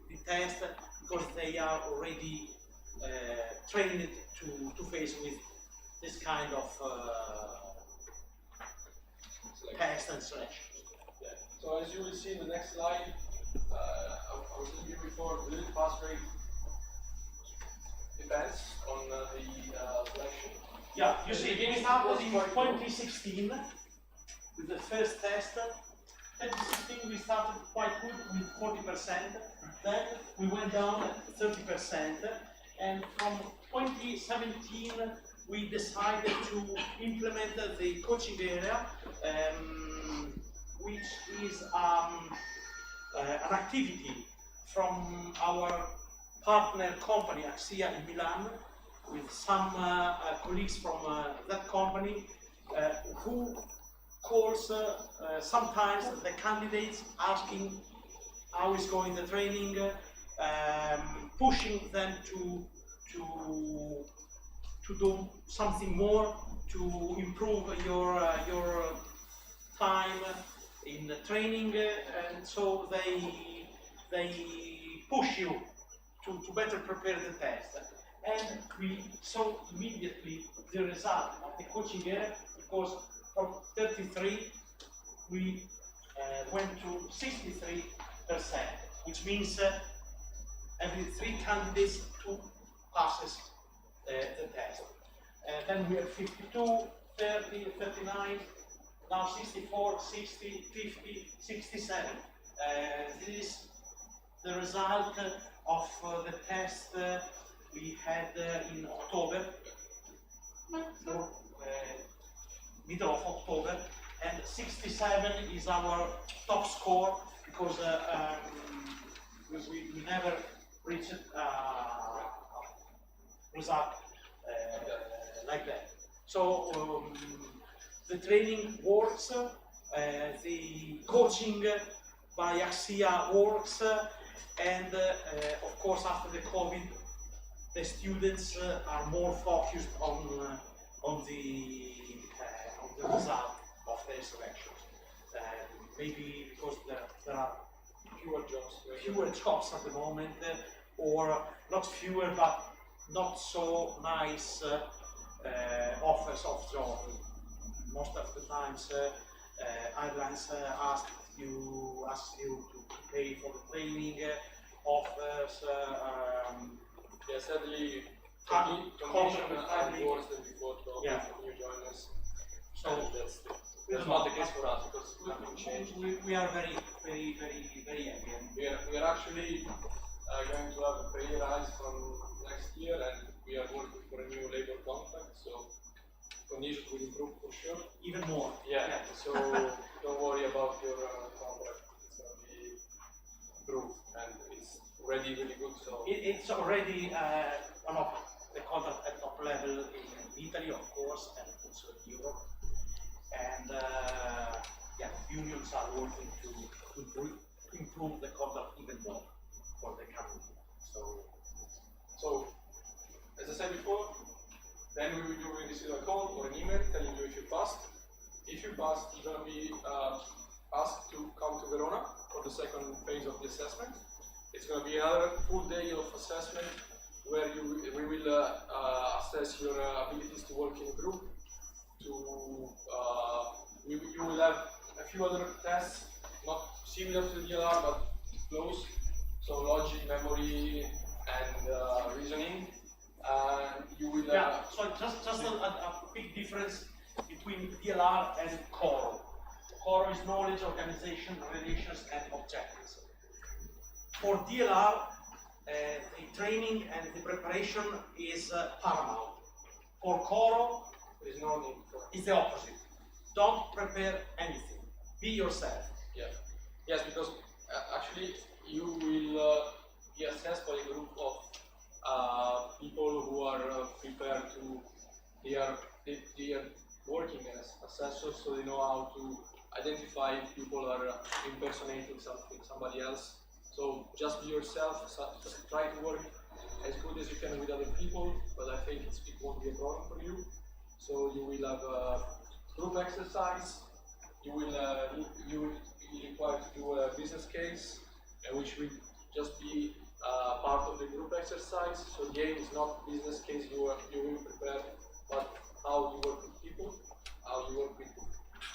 the test because they are already trained to face with this kind of test and selection. Yeah. So as you will see in the next slide, I was saying before, the pass rate depends on the selection. Yeah, you see, we started in 2016 with the first test. 2016 we started quite good with 40%, then we went down at 30%, and from 2017 we decided to implement the coaching area, which is an activity from our partner company Axia in Milan, with some colleagues from that company who calls sometimes the candidates asking how is going the training, pushing them to do something more to improve your time in the training, and so they push you to better prepare the test. And we saw immediately the result of the coaching area, because from 33 we went to 63%, which means every 3 candidates 2 passes the test. Then we have 52, 30, 39, now 64, 60, 50, 67. This is the result of the test we had in October, so middle of October, and 67 is our top score, because we never reached result like that. So the training works, the coaching by Axia works, and of course after the COVID, the students are more focused on the result of their selections. Maybe because there are fewer jobs at the moment, or not fewer, but not so nice offers of job. Most of the times, airlines ask you to pay for the training, offers. Yeah, sadly, Condition condition with are family. worse than before to Yeah. new joiners. So That's not the case for us because nothing changed. we are very happy. We are actually going to have a pay rise from next year, and we are working for a new labor contract, so conditions will improve for sure. Even more. Yeah. So don't worry about your contract. It's going to be improved, and it's already really good. So It's already one of the contract at top level in Italy, of course, and also in Europe. And yeah, unions are working to improve the contract even more for the coming year. So, as I said before, then you will receive a call or an email telling you if you passed. If you passed, you're going to be asked to come to Verona for the second phase of the assessment. It's going to be another full day of assessment where we will assess your abilities to work in a group. You will have a few other tests, not similar to the DLR, but close. So logic, memory, and reasoning. You will. Yeah. So just a big difference between DLR and CORO. CORO is knowledge, organization, relations, and objectives. For DLR, the training and the preparation is paramount. For CORO, There is no need for. it's the opposite. Don't prepare anything. Be yourself. Yeah. Yes, because actually you will be assessed by a group of people who are prepared to. They are working as assessors, so they know how to identify if people are impersonating somebody else. So just be yourself. Try to work as good as you can with other people, but I think it won't be a problem for you. So you will have a group exercise. You will be required to do a business case, which will just be part of the group exercise. So the aim is not business case you will prepare, but how you work with people, how you work with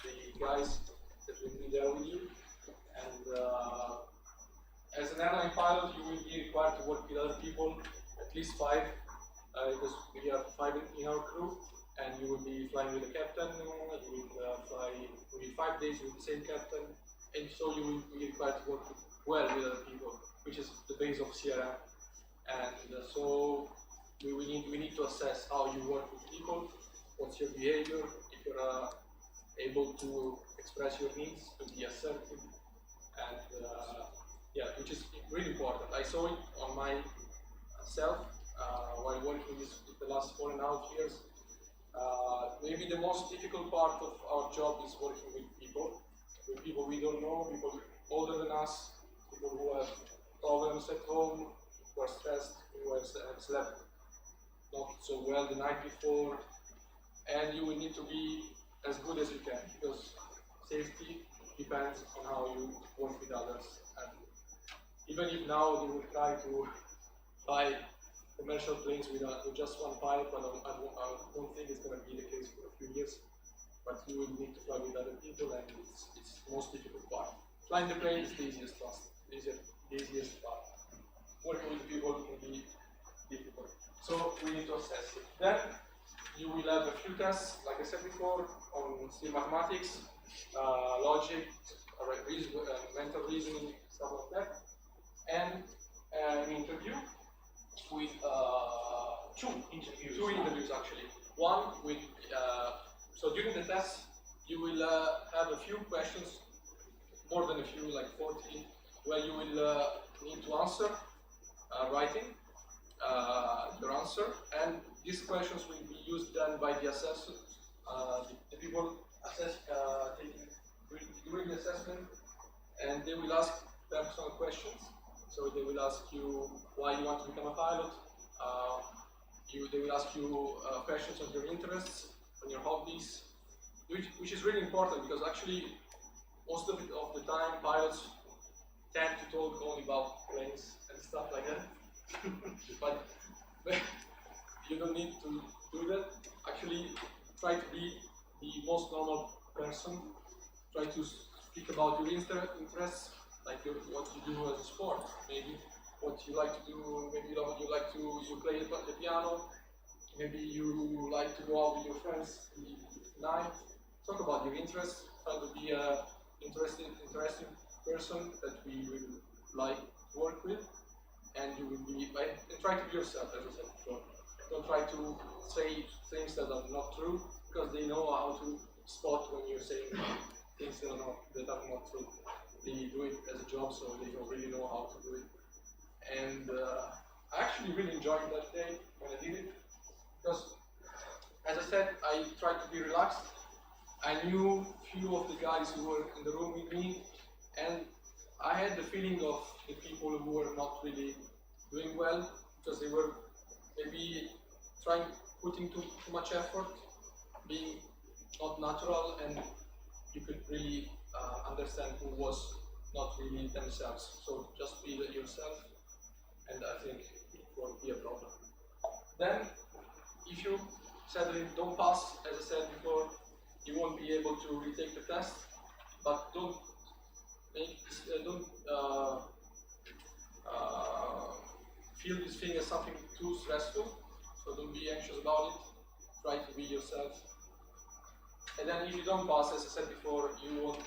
the guys that will be there with you. And as an airline pilot, you will be required to work with other people, at least 5, because we are 5 in our crew. And you will be flying with the captain, you will fly maybe 5 days with the same captain, and so you will be required to work well with other people, which is the base of CRM. And so we need to assess how you work with people, what's your behavior, if you're able to express your needs, to be assertive, and yeah, which is really important. I saw it on myself while working the last 4.5 years. Maybe the most difficult part of our job is working with people we don't know, people older than us, people who have problems at home, who are stressed, who have slept not so well the night before, and you will need to be as good as you can, because safety depends on how you work with others. And even if now they will try to fly commercial planes with just one pilot, but I don't think it's going to be the case for a few years. But you will need to fly with other people, and it's the most difficult part. Flying the plane is the easiest part. Working with people can be difficult. So we need to assess it. Then you will have a few tests, like I said before, on still mathematics, logic, mental reasoning, stuff like that, and an interview with two interviews actually. One with so during the test you will have a few questions, more than a few, like 40, where you will need to answer, writing your answer, and these questions will be used then by the assessor, the people doing the assessment, and they will ask personal questions. So they will ask you why you want to become a pilot. They will ask you questions on your interests, on your hobbies, which is really important because actually most of the time pilots tend to talk only about planes and stuff like that. but you don't need to do that. Actually, try to be the most normal person. Try to speak about your interests, like what you do as a sport, maybe what you like to do. Maybe you play the piano. Maybe you like to go out with your friends at night. Talk about your interests. Try to be a interesting person that we will like to work with, and you will be and try to be yourself, as I said before. Don't try to say things that are not true, because they know how to spot when you're saying things that are not true. They do it as a job, so they don't really know how to do it. And I actually really enjoyed that day when I did it, because, as I said, I tried to be relaxed. I knew few of the guys who were in the room with me, and I had the feeling of the people who were not really doing well, because they were maybe putting too much effort, being not natural, and you could really understand who was not really themselves. So just be yourself, and I think it won't be a problem. Then, if you sadly don't pass, as I said before, you won't be able to retake the test. But don't feel this thing as something too stressful. So don't be anxious about it. Try to be yourself. And then if you don't pass, as I said before, you will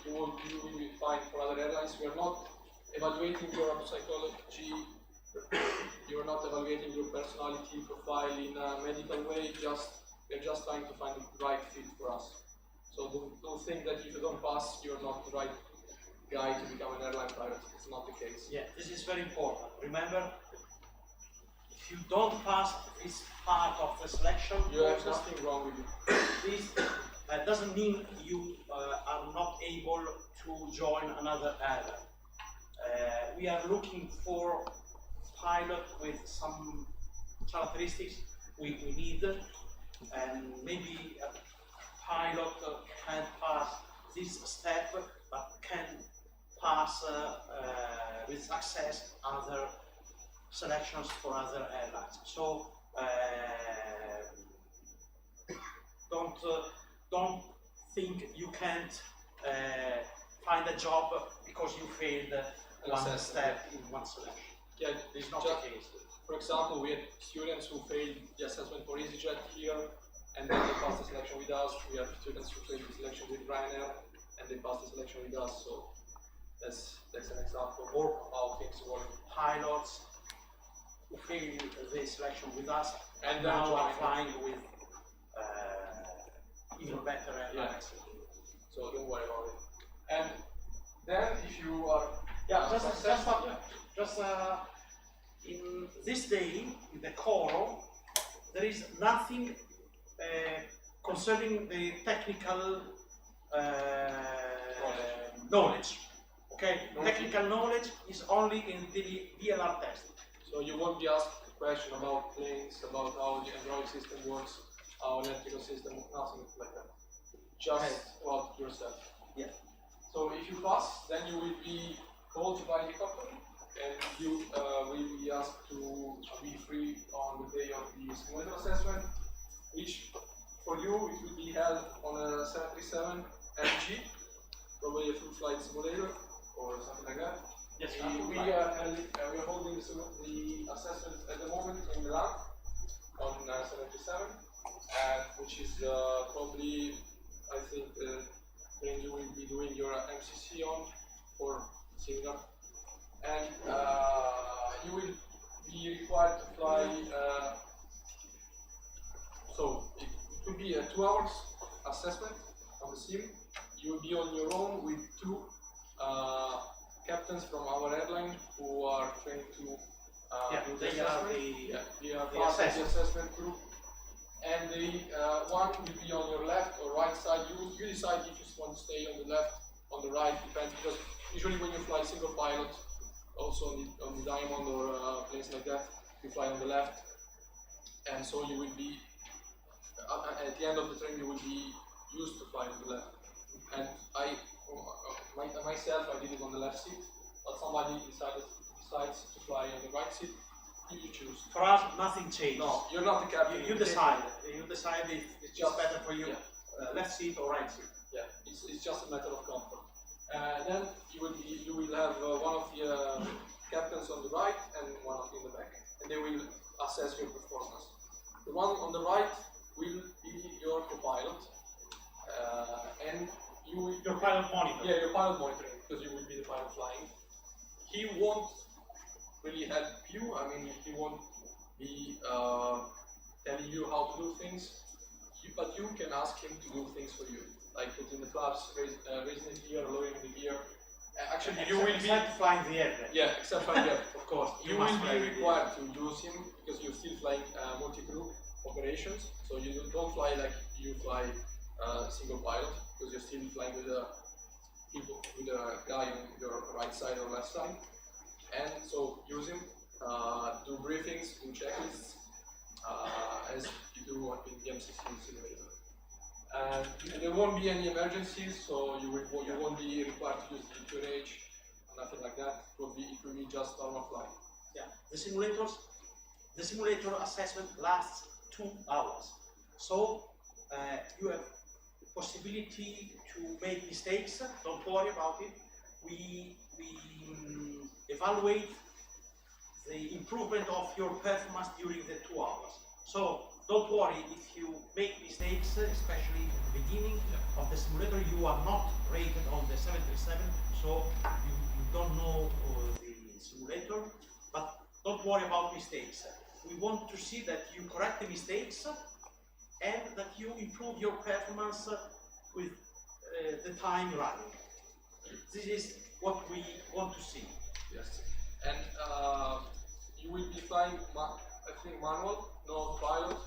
be fine for other airlines. We are not evaluating your psychology. You are not evaluating your personality profile in a medical way. We're just trying to find the right fit for us. So don't think that if you don't pass, you're not the right guy to become an airline pilot. It's not the case. Yeah, this is very important. Remember, if you don't pass this part of the selection, you have nothing wrong with you. This doesn't mean you are not able to join another airline. We are looking for pilot with some characteristics we need, and maybe a pilot can pass this step, but can pass with success other selections for other airlines. So don't think you can't find a job because you failed one step in one selection. Yeah, it's not the case. For example, we had students who failed the assessment for EasyJet here, and then they passed the selection with us. We have students who failed the selection with Ryanair, and they passed the selection with us. So that's an example of how things work. Pilots who failed the selection with us and now are flying with even better airlines. Yeah. So don't worry about it. And then if you are in this day, in the Coro, there is nothing concerning the technical knowledge. Okay, technical knowledge is only in the VLR test. So you won't be asked a question about planes, about how the hydraulic system works, how an electrical system, nothing like that. Just about yourself. Yeah. So if you pass, then you will be called by the company, and you will be asked to be free on the day of the simulator assessment, which for you it will be held on a 737 NG, probably a full flight simulator or something like that. Yes, we are holding the assessment at the moment in Milan on 737, which is probably, I think, when you will be doing your MCC on or similar, and you will be required to fly. So it will be a 2 hours assessment on the sim. You will be on your own with two captains from our airline who are trained to do the assessment. They are part of the assessment group, And the one will be on your left or right side. You decide if you want to stay on the left, on the right, depends, because usually when you fly single pilot, also on the Diamond or planes like that, you fly on the left, and so you will be, at the end of the train, you will be used to fly on the left. And myself, I did it on the left seat, but somebody decides to fly on the right seat. You choose. For us, nothing changed. No, you're not the captain. You decide. You decide if it's just better for you, yeah. Left seat or right seat. Yeah, it's just a matter of comfort. Then you will have one of the captains on the right and one in the back, and they will assess your performance. The one on the right will be your co-pilot, and your pilot monitor. Yeah, your pilot monitoring, because you will be the pilot flying. He won't really help you. I mean, he won't be telling you how to do things, but you can ask him to do things for you, like putting the flaps, raising the gear, lowering the gear. Actually, you will be flying the airplane. Yeah, except flying the airplane, of course. You will be required to use him because you're still flying multi-crew operations. So you don't fly like you fly single pilot, because you're still flying with a guy on your right side or left side. And so use him, do briefings, do checklists, as you do in the M16 simulator. And there won't be any emergencies, so you won't be required to use the QNH, nothing like that. It will be just normal flight. Yeah, the simulator assessment lasts 2 hours, so you have possibility to make mistakes. Don't worry about it. We evaluate the improvement of your performance during the 2 hours. So don't worry if you make mistakes, especially at the beginning of the simulator. You are not rated on the 737, so you don't know the simulator. But don't worry about mistakes. We want to see that you correct the mistakes and that you improve your performance with the time running. This is what we want to see. Yes, and you will be flying, I think, manual, no pilot,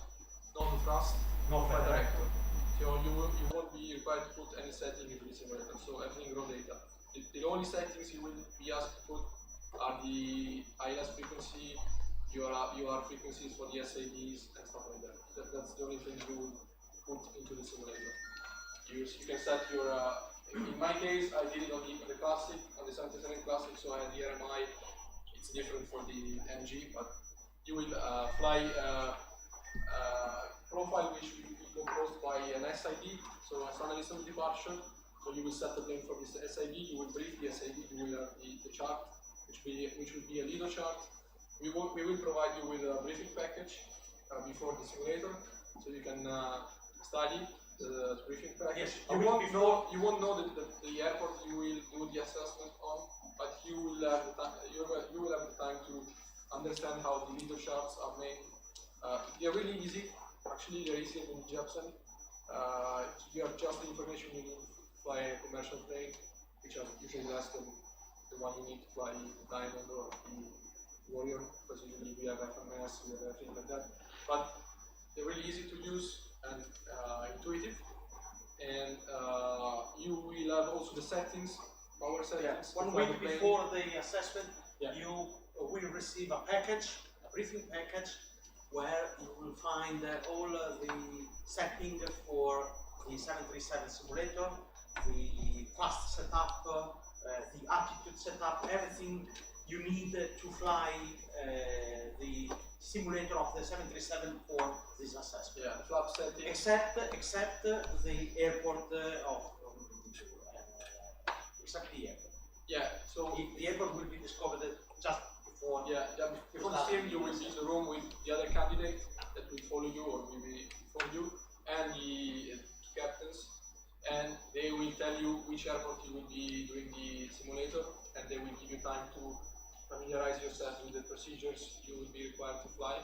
no thrust, no flight director. So you won't be required to put any setting into the simulator. So everything raw data. The only settings you will be asked to put are the ILS frequency, UR frequencies for the SADs and stuff like that. That's the only thing you will put into the simulator. You can set your. In my case, I did it on the Classic, on the 77 Classic, so I had the RMI. It's different for the NG, but you will fly profile which will be composed by an SID, so a Sun Listen Departure. So you will set the plane for this SID, you will brief the SID, you will have the chart, which will be a Lido chart. We will provide you with a briefing package before the simulator, so you can study the briefing package. Yes, you won't know the airport you will do the assessment on, but you will have the time to understand how the Lido charts are made. They're really easy. Actually, they're easier than Jepsen. You have just the information you need to fly a commercial plane, which are usually less than the one you need to fly the Diamond or the Warrior, because usually we have FMS, we have everything like that. But they're really easy to use and intuitive, and you will have also the settings, power settings. 1 week before the assessment, you will receive a package, a briefing package, where you will find all the setting for the 737 simulator, the thrust setup, the altitude setup, everything you need to fly the simulator of the 737 for this assessment. Yeah, the flap setting. Except the airport except the airport. Yeah, so the airport will be discovered just before. Before the sim, you will be in the room with the other candidate that will follow you or will be from you, and the captains, and they will tell you which airport you will be doing the simulator, and they will give you time to familiarize yourself with the procedures you will be required to fly.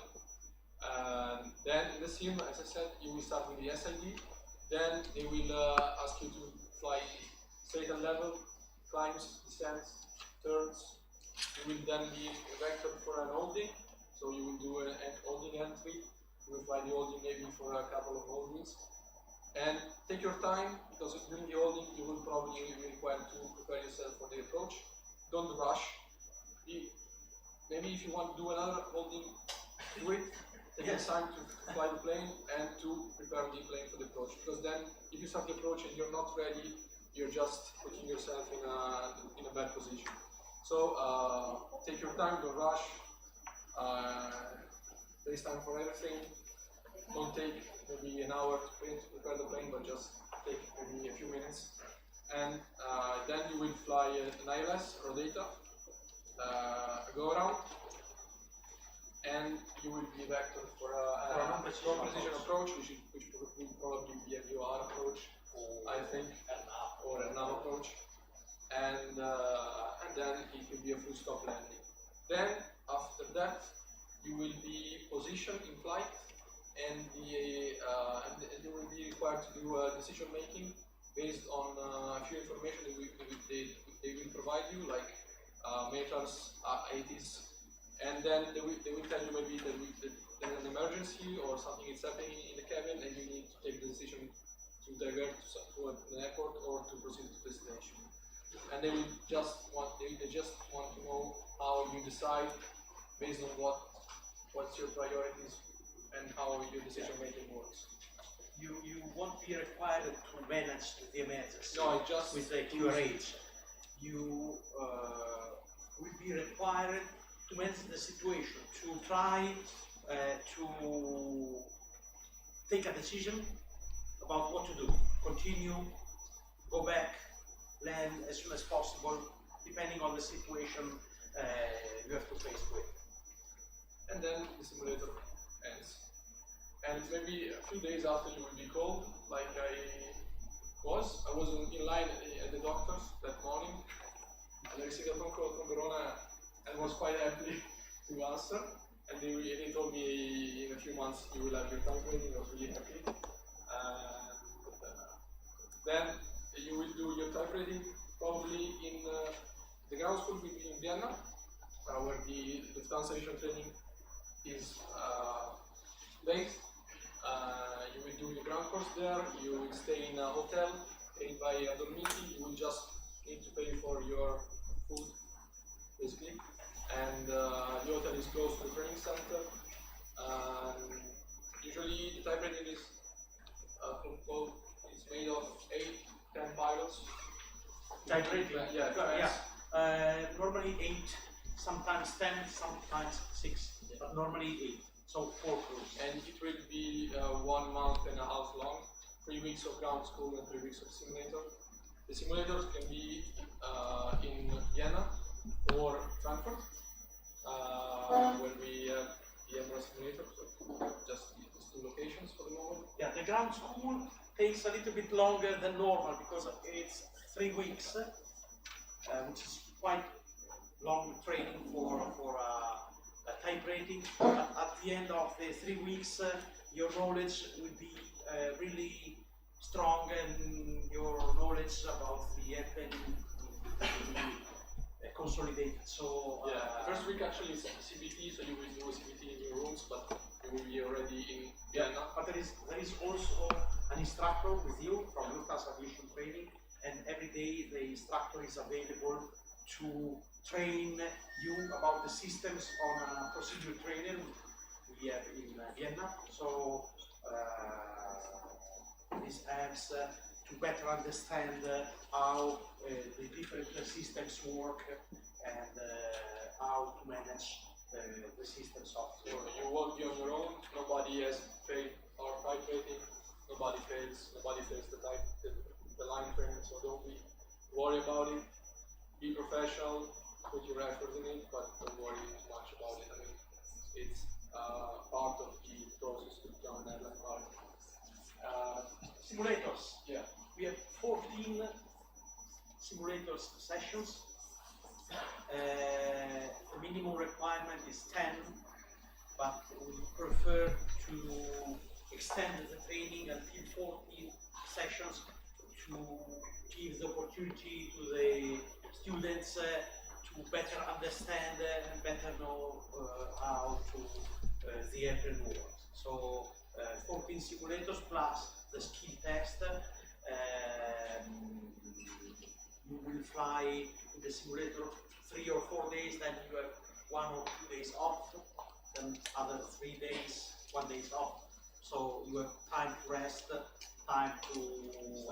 Then in the sim, as I said, you will start with the SID. Then they will ask you to fly straight and level, climbs, descents, turns. You will then be vectored for an holding, so you will do an holding entry. You will fly the holding maybe for a couple of holdings. And take your time, because during the holding you will probably require to prepare yourself for the approach. Don't rush. Maybe if you want to do another holding, do it. Take your time to fly the plane and to prepare the plane for the approach. Because then, if you start the approach and you're not ready, you're just putting yourself in a bad position. So take your time, don't rush. There is time for everything. Don't take maybe an hour to prepare the plane, but just take maybe a few minutes. And then you will fly an ILS or data, go around, and you will be vectored for a non-precision approach, which will probably be a VOR approach, I think, or a nav approach. And then it will be a full stop landing. Then, after that, you will be positioned in flight, and you will be required to do decision making based on a few information they will provide you, like meters, ATs, and then they will tell you maybe that there's an emergency or something is happening in the cabin, and you need to take the decision to divert to an airport or to proceed to destination. And they just want to know how you decide based on what's your priorities and how your decision making works. You won't be required to manage the emergency. No, just with the QRH. You will be required to manage the situation, to try to take a decision about what to do. Continue, go back, land as soon as possible, depending on the situation you have to face with. And then the simulator ends. And maybe a few days after you will be called, like I was in line at the doctor's that morning, and I received a phone call from Verona and was quite happy to answer. And they told me in a few months you will have your type rating. I was really happy. Then you will do your type rating probably in the ground school will be in Vienna, where the Lufthansa aviation training is based. You will do your ground course there, you will stay in a hotel paid by Dolomiti, you will just need to pay for your food, basically. And the hotel is close to the training center. Usually the type rating is made of 8-10 pilots. Type rating? Yeah. Normally 8, sometimes 10, sometimes 6, but normally 8. So 4 crews. And it will be 1 month and a half long, 3 weeks of ground school and 3 weeks of simulator. The simulators can be in Vienna or Frankfurt, where we have the Emirates simulator, so just these 2 locations for the moment. Yeah, the ground school takes a little bit longer than normal because it's 3 weeks, which is quite long training for a type rating. At the end of the 3 weeks, your knowledge will be really strong, and your knowledge about the airplane will be consolidated. So the first week actually is CBT, so you will do a CBT in your rooms, but you will be already in Vienna. But there is also an instructor with you from Lufthansa Aviation Training, and every day the instructor is available to train you about the systems on a procedure trainer we have in Vienna. So this helps to better understand how the different systems work and how to manage the systems of. So you won't be on your own. Nobody has failed our type rating. Nobody fails the line training. So don't worry about it. Be professional. Put your effort in it, but don't worry too much about it. I mean, it's part of the process to become an airline pilot. Simulators. Yeah. We have 14 simulators sessions. The minimum requirement is 10, but we prefer to extend the training until 14 sessions to give the opportunity to the students to better understand and better know how the airplane works. So So 14 simulators plus the skill test. You will fly in the simulator 3 or 4 days, then you have 1 or 2 days off, then other 3 days, 1 day off. So you have time to rest, time to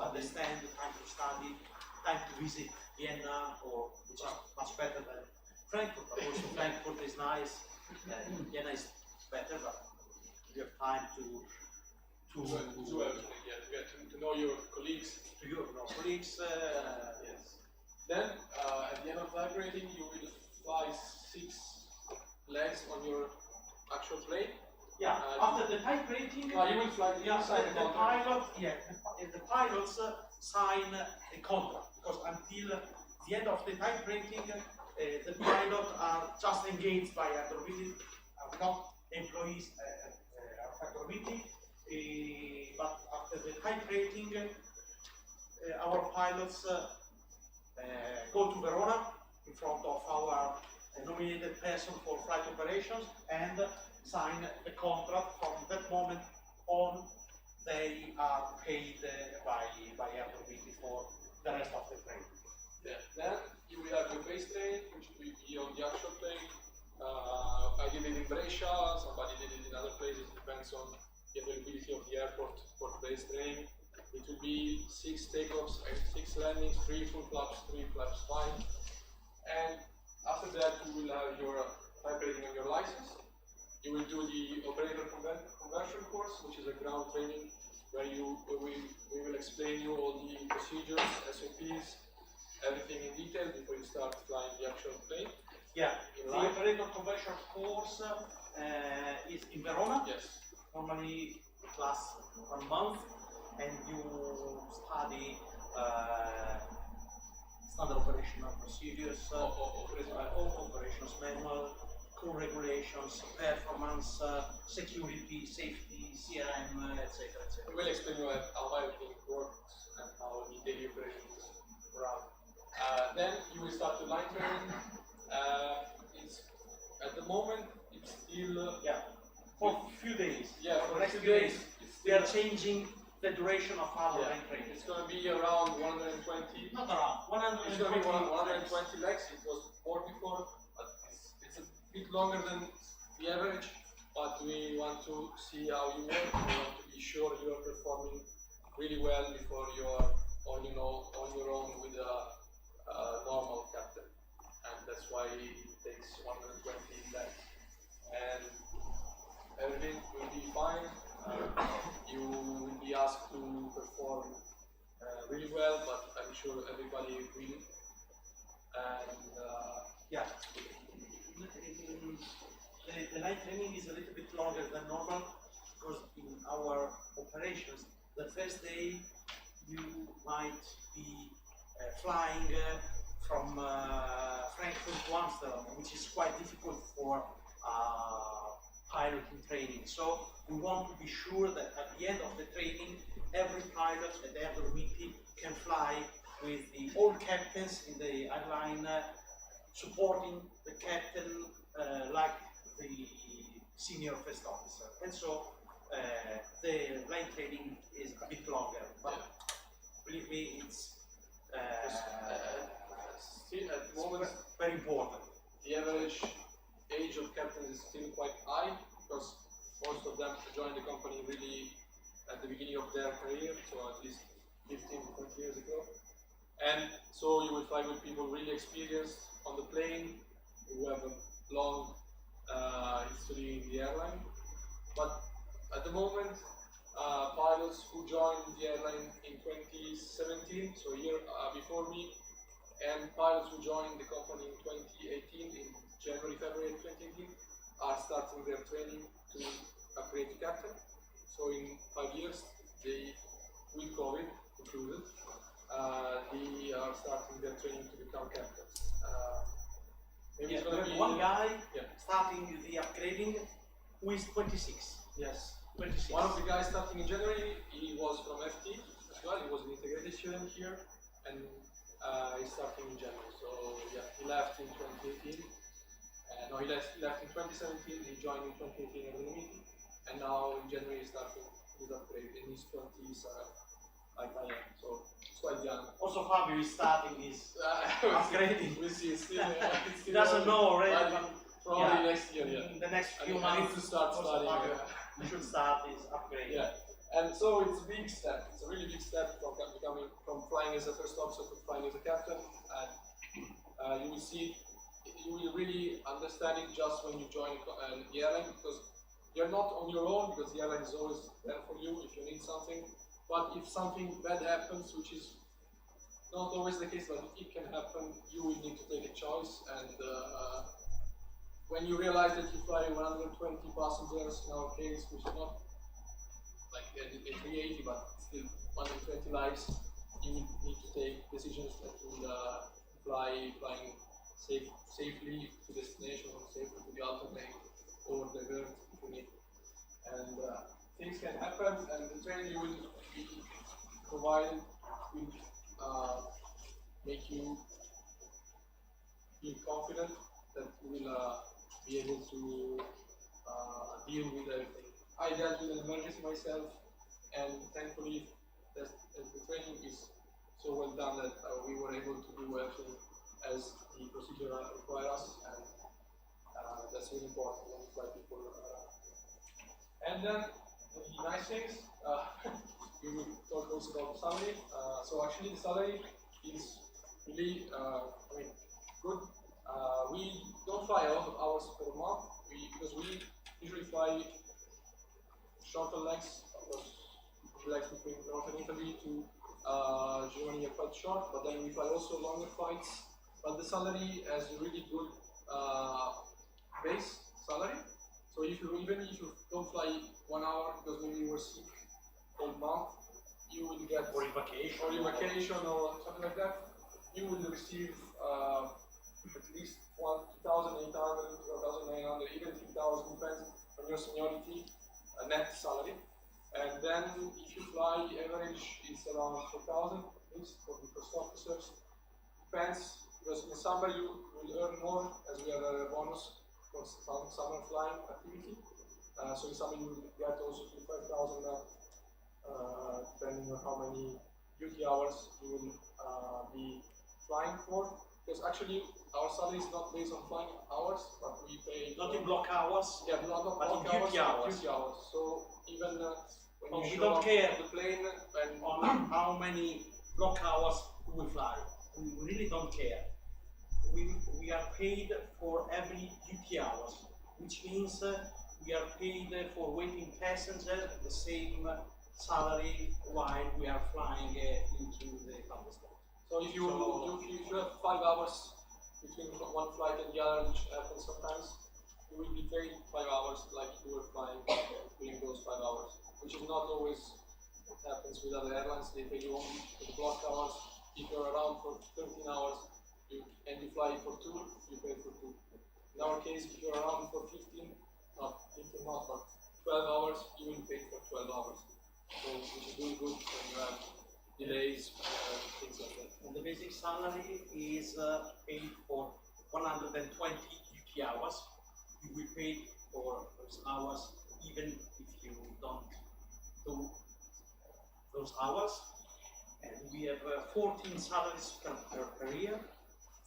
understand, time to study, time to visit Vienna, or which is much better than Frankfurt, but also Frankfurt is nice. Vienna is better, but you have time to get to know your colleagues. Colleagues. Yes. Then at the end of flight rating, you will fly 6 legs on your actual plane. Yeah. After the type rating, you will fly inside the pilot. Yeah, the pilots sign a contract, because until the end of the type rating, the pilots are just engaged by Air Dolomiti, are not employees of Air Dolomiti. But after the type rating, our pilots go to Verona in front of our nominated person for flight operations and sign the contract. From that moment on, they are paid by Air Dolomiti for the rest of the training. Yeah. Then you will have your base train, which will be on the actual plane. I did it in Brescia, somebody did it in other places, depends on the availability of the airport for the base training. It will be 6 takeoffs and 6 landings, 3 full flaps, 3 flaps fine. And after that, you will have your type rating on your license. You will do the operator conversion course, which is a ground training where we will explain you all the procedures, SOPs, everything in detail before you start flying the actual plane. Yeah, the operator conversion course is in Verona. Yes. Normally it lasts 1 month, and you study standard operational procedures, operations manual, crew regulations, performance, security, safety, CRM, etc. We will explain you how everything works and how the daily operations run. Then you will start the line training. At the moment, it's still for a few days. Yeah, for for the next few few days, we are changing the duration of our line training. It's going to be around 120. Not around 120. It's going to be 120 legs. It was more before, but it's a bit longer than the average. But we want to see how you work. We want to be sure you are performing really well before you are on your own with a normal captain, and that's why it takes 120 legs. And everything will be fine. You will be asked to perform really well, but I'm sure everybody will. And the night training is a little bit longer than normal, because in our operations, the first day you might be flying from Frankfurt to Amsterdam, which is quite difficult for piloting training. So we want to be sure that at the end of the training, every pilot at Air Dolomiti can fly with all captains in the airline, supporting the captain like the senior first officer. And so the line training is a bit longer, but believe me, it's still at the moment very important. The average age of captains is still quite high, because most of them joined the company really at the beginning of their career, so at least 15 to 20 years ago. And so you will fly with people really experienced on the plane, who have a long history in the airline. But at the moment, pilots who joined the airline in 2017, so a year before me, and pilots who joined the company in 2018, in January, February 2018, are starting their training to upgrade to captain. So in 5 years, they, with COVID included, they are starting their training to become captains. Maybe it's going to be one guy starting the upgrading who is 26. Yes. 26. One of the guys starting in January, he was from FTE as well. He was an integrated student here, and he's starting in January. So yeah, he left in 2018. No, he left in 2017. He joined in 2018 at Dolomiti, and now in January he's starting his upgrade, and he's 27, like I am, so it's quite young. Also Fabio is starting his upgrading. We see, it's still, it's He still doesn't know already, but but probably next year, in the next few I months, need to start also studying. Fabio, you should start his upgrade. Yeah, and so it's a big step. It's a really big step from becoming from flying as a first officer to flying as a captain, and you will see, you will really understand it just when you join the airline, because you're not on your own, because the airline is always there for you if you need something. But if something bad happens, which is not always the case, but it can happen, you will need to take a choice. And when you realize that you fly 120 passengers in our case, which is not like a 380, but still 120 lives, you will need to take decisions that will flying safely to destination, or safely to the alternate, or divert if you need. And things can happen, and the training you will be provided will make you feel confident that you will be able to deal with everything. I dealt with an emergency myself, and thankfully the training is so well done that we were able to do everything as the procedure requires us, and that's really important when you fly people. And then the nice things, we will talk also about the salary. So actually the salary is really good. We don't fly a lot of hours per month, because we usually fly shorter legs, legs between northern Italy to Germany are quite short, but then we fly also longer flights. But the salary has a really good base salary. So even if you don't fly 1 hour because maybe you were sick all month, you will get, Or in vacation or something like that, you will receive at least 2,800, 2,900, even 3,000, depends on your seniority, net salary. And then if you fly, average is around 4,000 at least for the first officers. Depends, because in summer you will earn more, as we have a bonus for some summer flying activity. So in summer you will get also to 5,000, depending on how many duty hours you will be flying for. Because actually our salary is not based on flying hours, but we pay not in block hours. Yeah, not but block in duty hours. Duty hours. So even when you we show don't up care on the plane and on how many block hours we fly. We really don't care. We are paid for every duty hours, which means we are paid for waiting passengers the same salary while we are flying into the thunderstorm. So if you have 5 hours between one flight and the other, which happens sometimes, you will be paid 5 hours like you were flying during those 5 hours, which is not always what happens with other airlines. They pay you only for the block hours. If you're around for 13 hours and you fly for 2, you pay for 2. In our case, if you're around for 12 hours, you will pay for 12 hours. So which is really good when you have delays, things like that. And the basic salary is paid for 120 duty hours. You will pay for those hours even if you don't do those hours. And we have 14 salaries per year,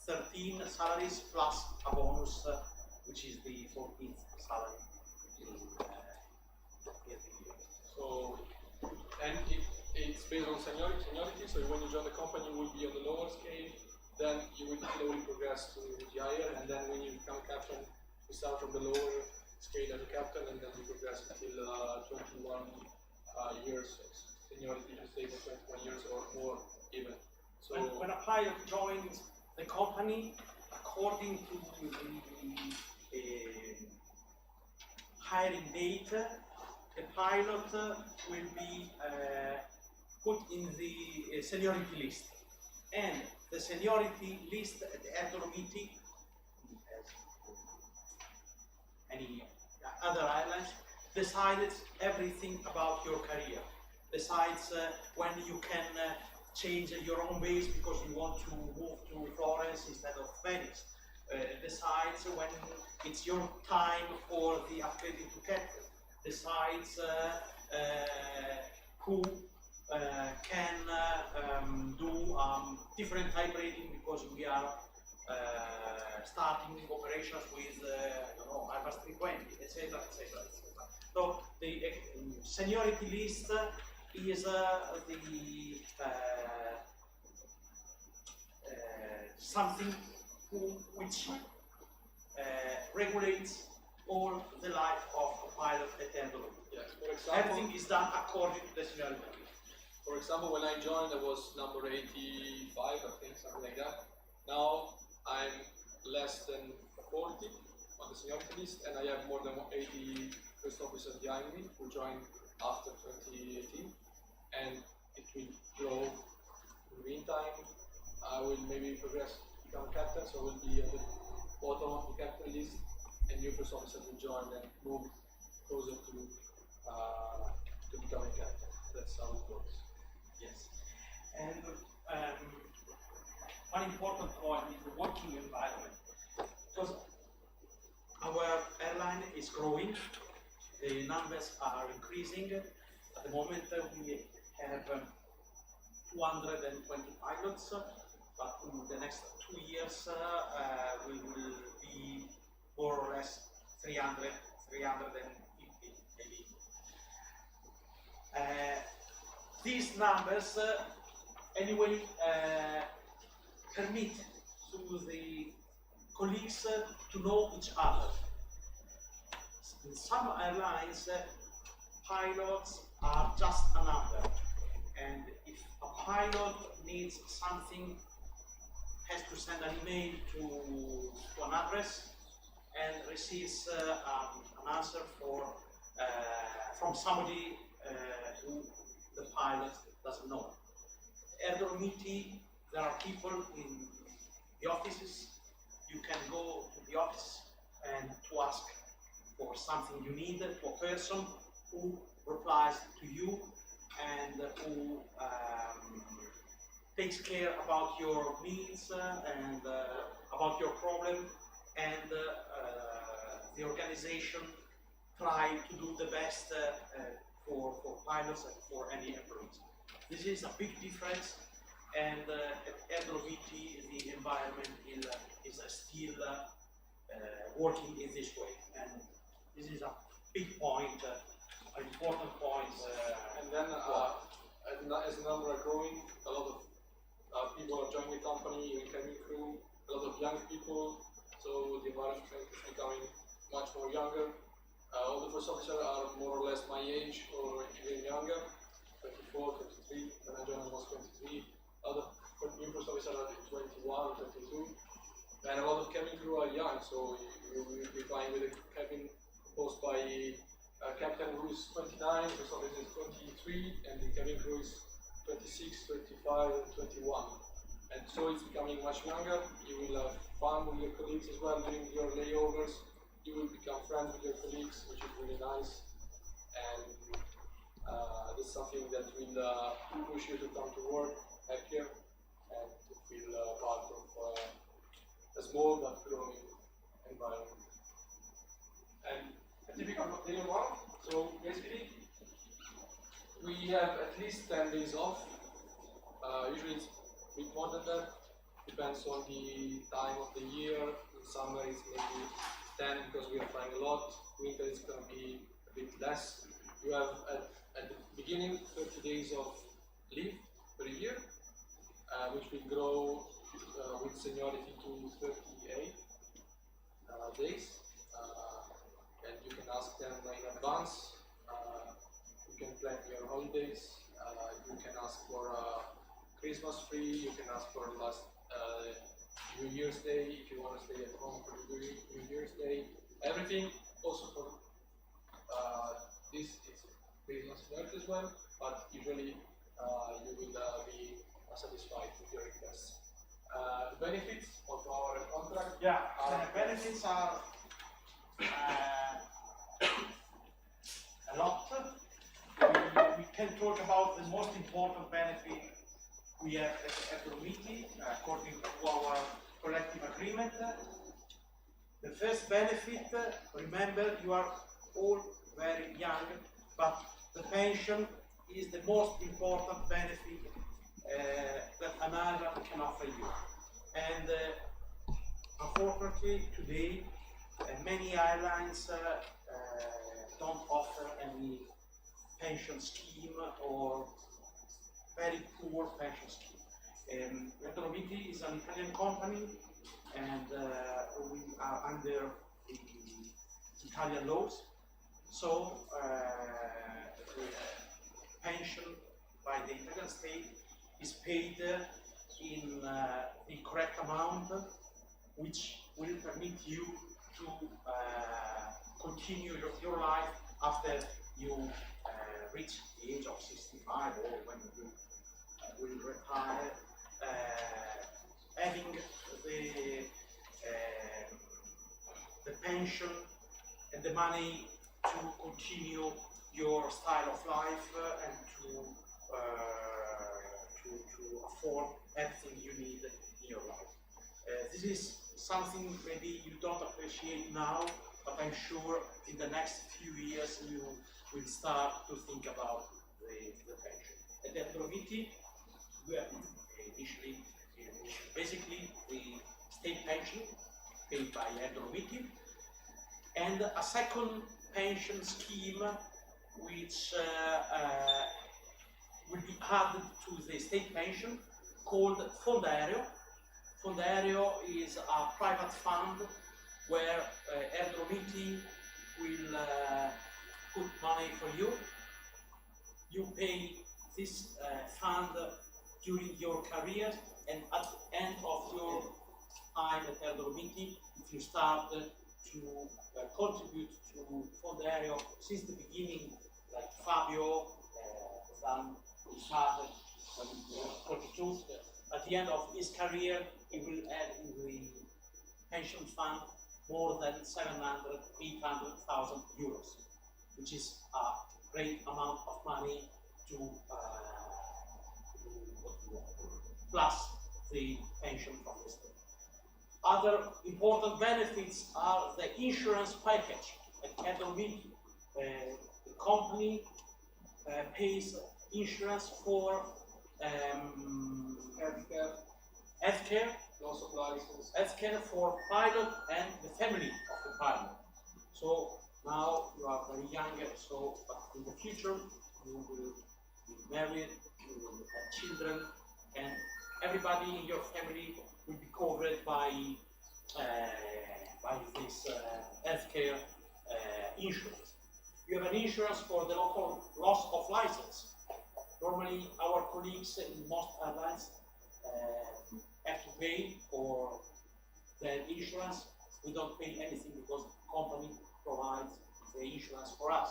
13 salaries plus a bonus, which is the 14th salary. So, and it's based on seniority, so when you join the company you will be on the lower scale, then you will slowly progress to the higher, and then when you become captain, you start from the lower scale as a captain, and then you progress until 21 years of seniority, you stay for 21 years or more even. So when a pilot joins the company, according to the hiring date, the pilot will be put in the seniority list. And the seniority list at the Air Dolomiti, as any other airlines, decides everything about your career. Decides when you can change your own base because you want to move to Florence instead of Venice. Decides when it's your time for the upgrading to captain. decides who can do different type rating, because we are starting operations with Airbus 320, etc., etc., etc. So the seniority list is something which regulates all the life of a pilot at Air Dolomiti. Yes, for example, everything is done according to the seniority list. For example, when I joined, I was number 85, I think, something like that. Now I'm less than 40 on the seniority list, and I have more than 80 first officers behind me who joined after 2018, and it will grow. In the meantime, I will maybe progress to become captain, so I will be at the bottom of the captain list, and new first officers will join and move closer to becoming captain. That's how it works. Yes, and one important point is the working environment, because our airline is growing, the numbers are increasing. At the moment we have 220 pilots, but in the next 2 years we will be more or less 300, 350 maybe. These numbers anyway permit to the colleagues to know each other. In some airlines, pilots are just a number, and if a pilot needs something, has to send an email to an address and receives an answer from somebody who the pilot doesn't know. Air Dolomiti, there are people in the offices. You can go to the office and to ask for something you need to a person who replies to you and who takes care about your needs and about your problem, and the organization try to do the best for pilots and for any employees. This is a big difference, and at Air Dolomiti the environment is still working in this way, and this is a big point, an important point. And then as the number are growing, a lot of people are joining the company, even cabin crew, a lot of young people, so the environment is becoming much more younger. All the first officers are more or less my age or even younger, 24, 23, when I joined I was 23. A lot of new first officers are 21, 22, and a lot of cabin crew are young, so you will be flying with a cabin composed by a captain who is 29, first officer is 23, and the cabin crew is 26, 25, and 21. And so it's becoming much younger. You will have fun with your colleagues as well during your layovers. You will become friends with your colleagues, which is really nice. And that's something that will push you to come to work happier and to feel part of a small but growing environment. And a typical day one, so basically we have at least 10 days off. Usually it's a bit more than that, depends on the time of the year. In summer it's maybe 10 because we are flying a lot. Winter it's going to be a bit less. You have at the beginning 30 days of leave per year, which will grow with seniority to 38 days. And you can ask them in advance. You can plan your holidays. You can ask for Christmas free. You can ask for last New Year's Day if you want to stay at home for the New Year's Day. Everything also for this is based on seniority as well, but usually you will be satisfied with your requests. The benefits of our contract. Yeah, the benefits are a lot. We can talk about the most important benefit we have at Dolomiti, according to our collective agreement. The first benefit, remember, you are all very young, but the pension is the most important benefit that an airline can offer you. And unfortunately, today, many airlines don't offer any pension scheme or very poor pension scheme. Air Dolomiti is an Italian company, and we are under the Italian laws. So the pension by the Italian state is paid in the correct amount, which will permit you to continue your life after you reach the age of 65 or when you will retire, having the pension and the money to continue your style of life and to afford everything you need in your life. This is something maybe you don't appreciate now, but I'm sure in the next few years you will start to think about the pension. At Air Dolomiti, we have basically the state pension paid by Air Dolomiti, and a second pension scheme which will be added to the state pension called Fondo Aereo. Fondo Aereo is a private fund where Air Dolomiti will put money for you. You pay this fund during your career, and at the end of your time at Air Dolomiti, if you start to contribute to Fondo Aereo since the beginning, like Fabio started when he was 42, at the end of his career, he will add in the pension fund more than 700, 800,000 euros, which is a great amount of money to plus the pension from the state. Other important benefits are the insurance package. At Air Dolomiti, the company pays insurance for healthcare, loss of license, healthcare for pilot and the family of the pilot. So now you are very young, but in the future you will be married, you will have children, and everybody in your family will be covered by this healthcare insurance. You have an insurance for the local loss of license. Normally, our colleagues in most airlines have to pay for their insurance. We don't pay anything because the company provides the insurance for us.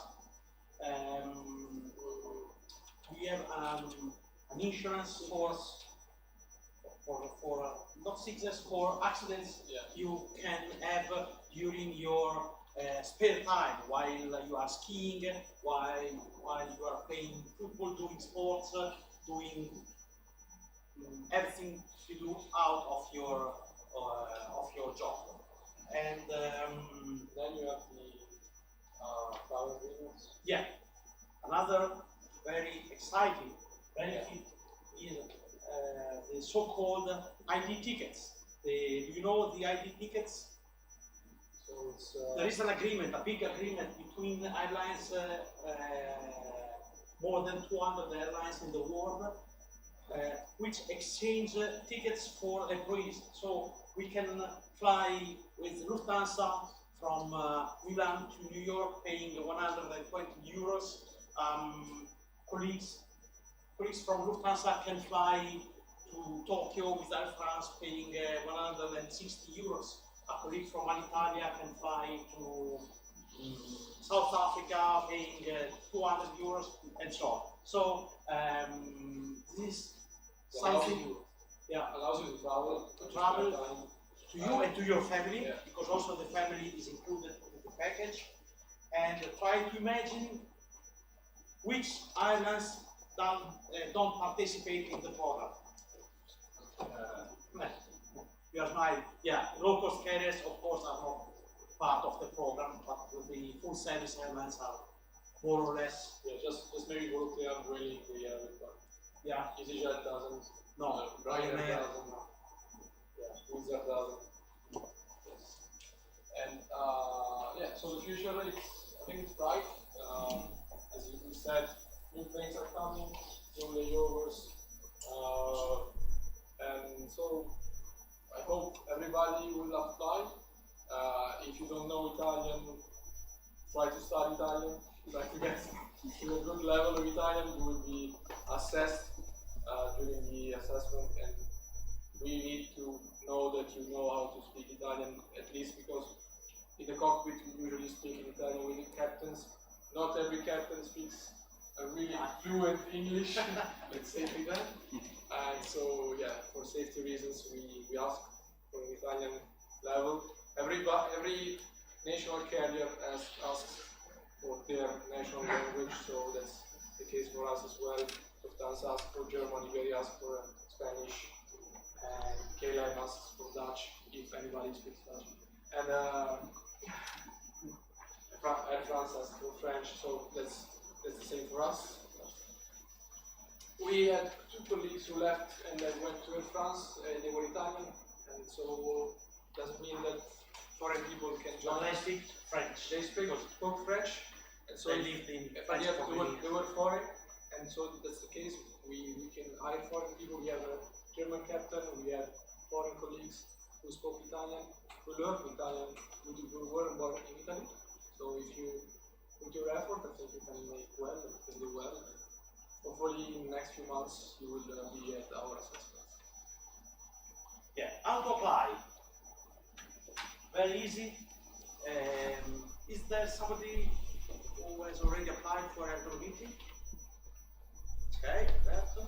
We have an insurance for not sickness, for accidents you can have during your spare time, while you are skiing, while you are playing football, doing sports, doing everything you do out of your job. And then you have the travel agreements. Yeah, another very exciting benefit is the so-called ID tickets. Do you know the ID tickets? So it's, there is an agreement, a big agreement between airlines, more than 200 airlines in the world, which exchange tickets for employees. So we can fly with Lufthansa from Milan to New York, paying 120 euros. Colleagues from Lufthansa can fly to Tokyo with Air France, paying 160 euros. A colleague from Alitalia can fly to South Africa, paying 200 euros, and so on. So this something allows you to travel to you and to your family, because also the family is included in the package. And try to imagine which airlines don't participate in the program. You are smiling. Yeah, low-cost carriers, of course, are not part of the program, but the full-service airlines are more or less. Yeah, just maybe work the umbrella the requirement. Yeah. EasyJet doesn't. No. Ryanair doesn't. Yeah, Wizard doesn't. Yes. And yeah, so the future, I think it's bright. As you said, new planes are coming, new layovers, and so I hope everybody will apply. If you don't know Italian, try to study Italian, try to get to a good level of Italian. You will be assessed during the assessment, and we need to know that you know how to speak Italian, at least because in the cockpit we usually speak in Italian with the captains. Not every captain speaks a really fluent English, let's say like that. And so yeah, for safety reasons we ask for an Italian level. Every national carrier asks for their national language, so that's the case for us as well. Lufthansa asks for German, Iberia asks for Spanish, and KLM asks for Dutch, if anybody speaks Dutch. And Air France asks for French, so that's the same for us. We had 2 colleagues who left and then went to Air France, they were Italian, and so doesn't mean that foreign people can join. They speak French. They spoke French, and so they lived in but yeah, they were foreign, and so that's the case. We can hire foreign people. We have a German captain, we have foreign colleagues who spoke Italian, who learned Italian, who were born in Italy. So if you put your effort, I think you can make well, you can do well. Hopefully in the next few months you will be at our assessment. Yeah, how to apply? Very easy. Is there somebody who has already applied for Air Dolomiti? Okay, Roberto.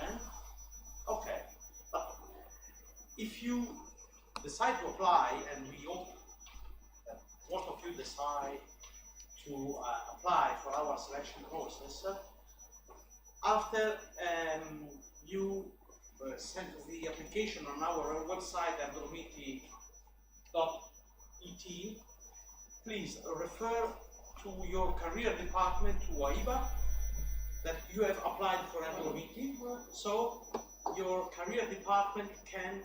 And okay, but if you decide to apply, and we hope that most of you decide to apply for our selection process, after you send the application on our website at dolomiti.it, please refer to your career department, to AIBA, that you have applied for Air Dolomiti. So your career department can